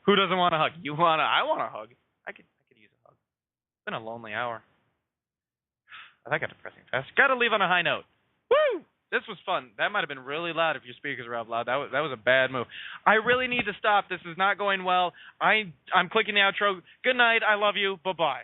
Who doesn't want a hug? I want a hug. I could use a hug. It's been a lonely hour. I got depressing fast. Got to leave on a high note. Woo! This was fun. That might have been really loud if your speakers were out loud. That was a bad move. I really need to stop. This is not going well. I'm clicking the outro. Good night. I love you. Bye-bye.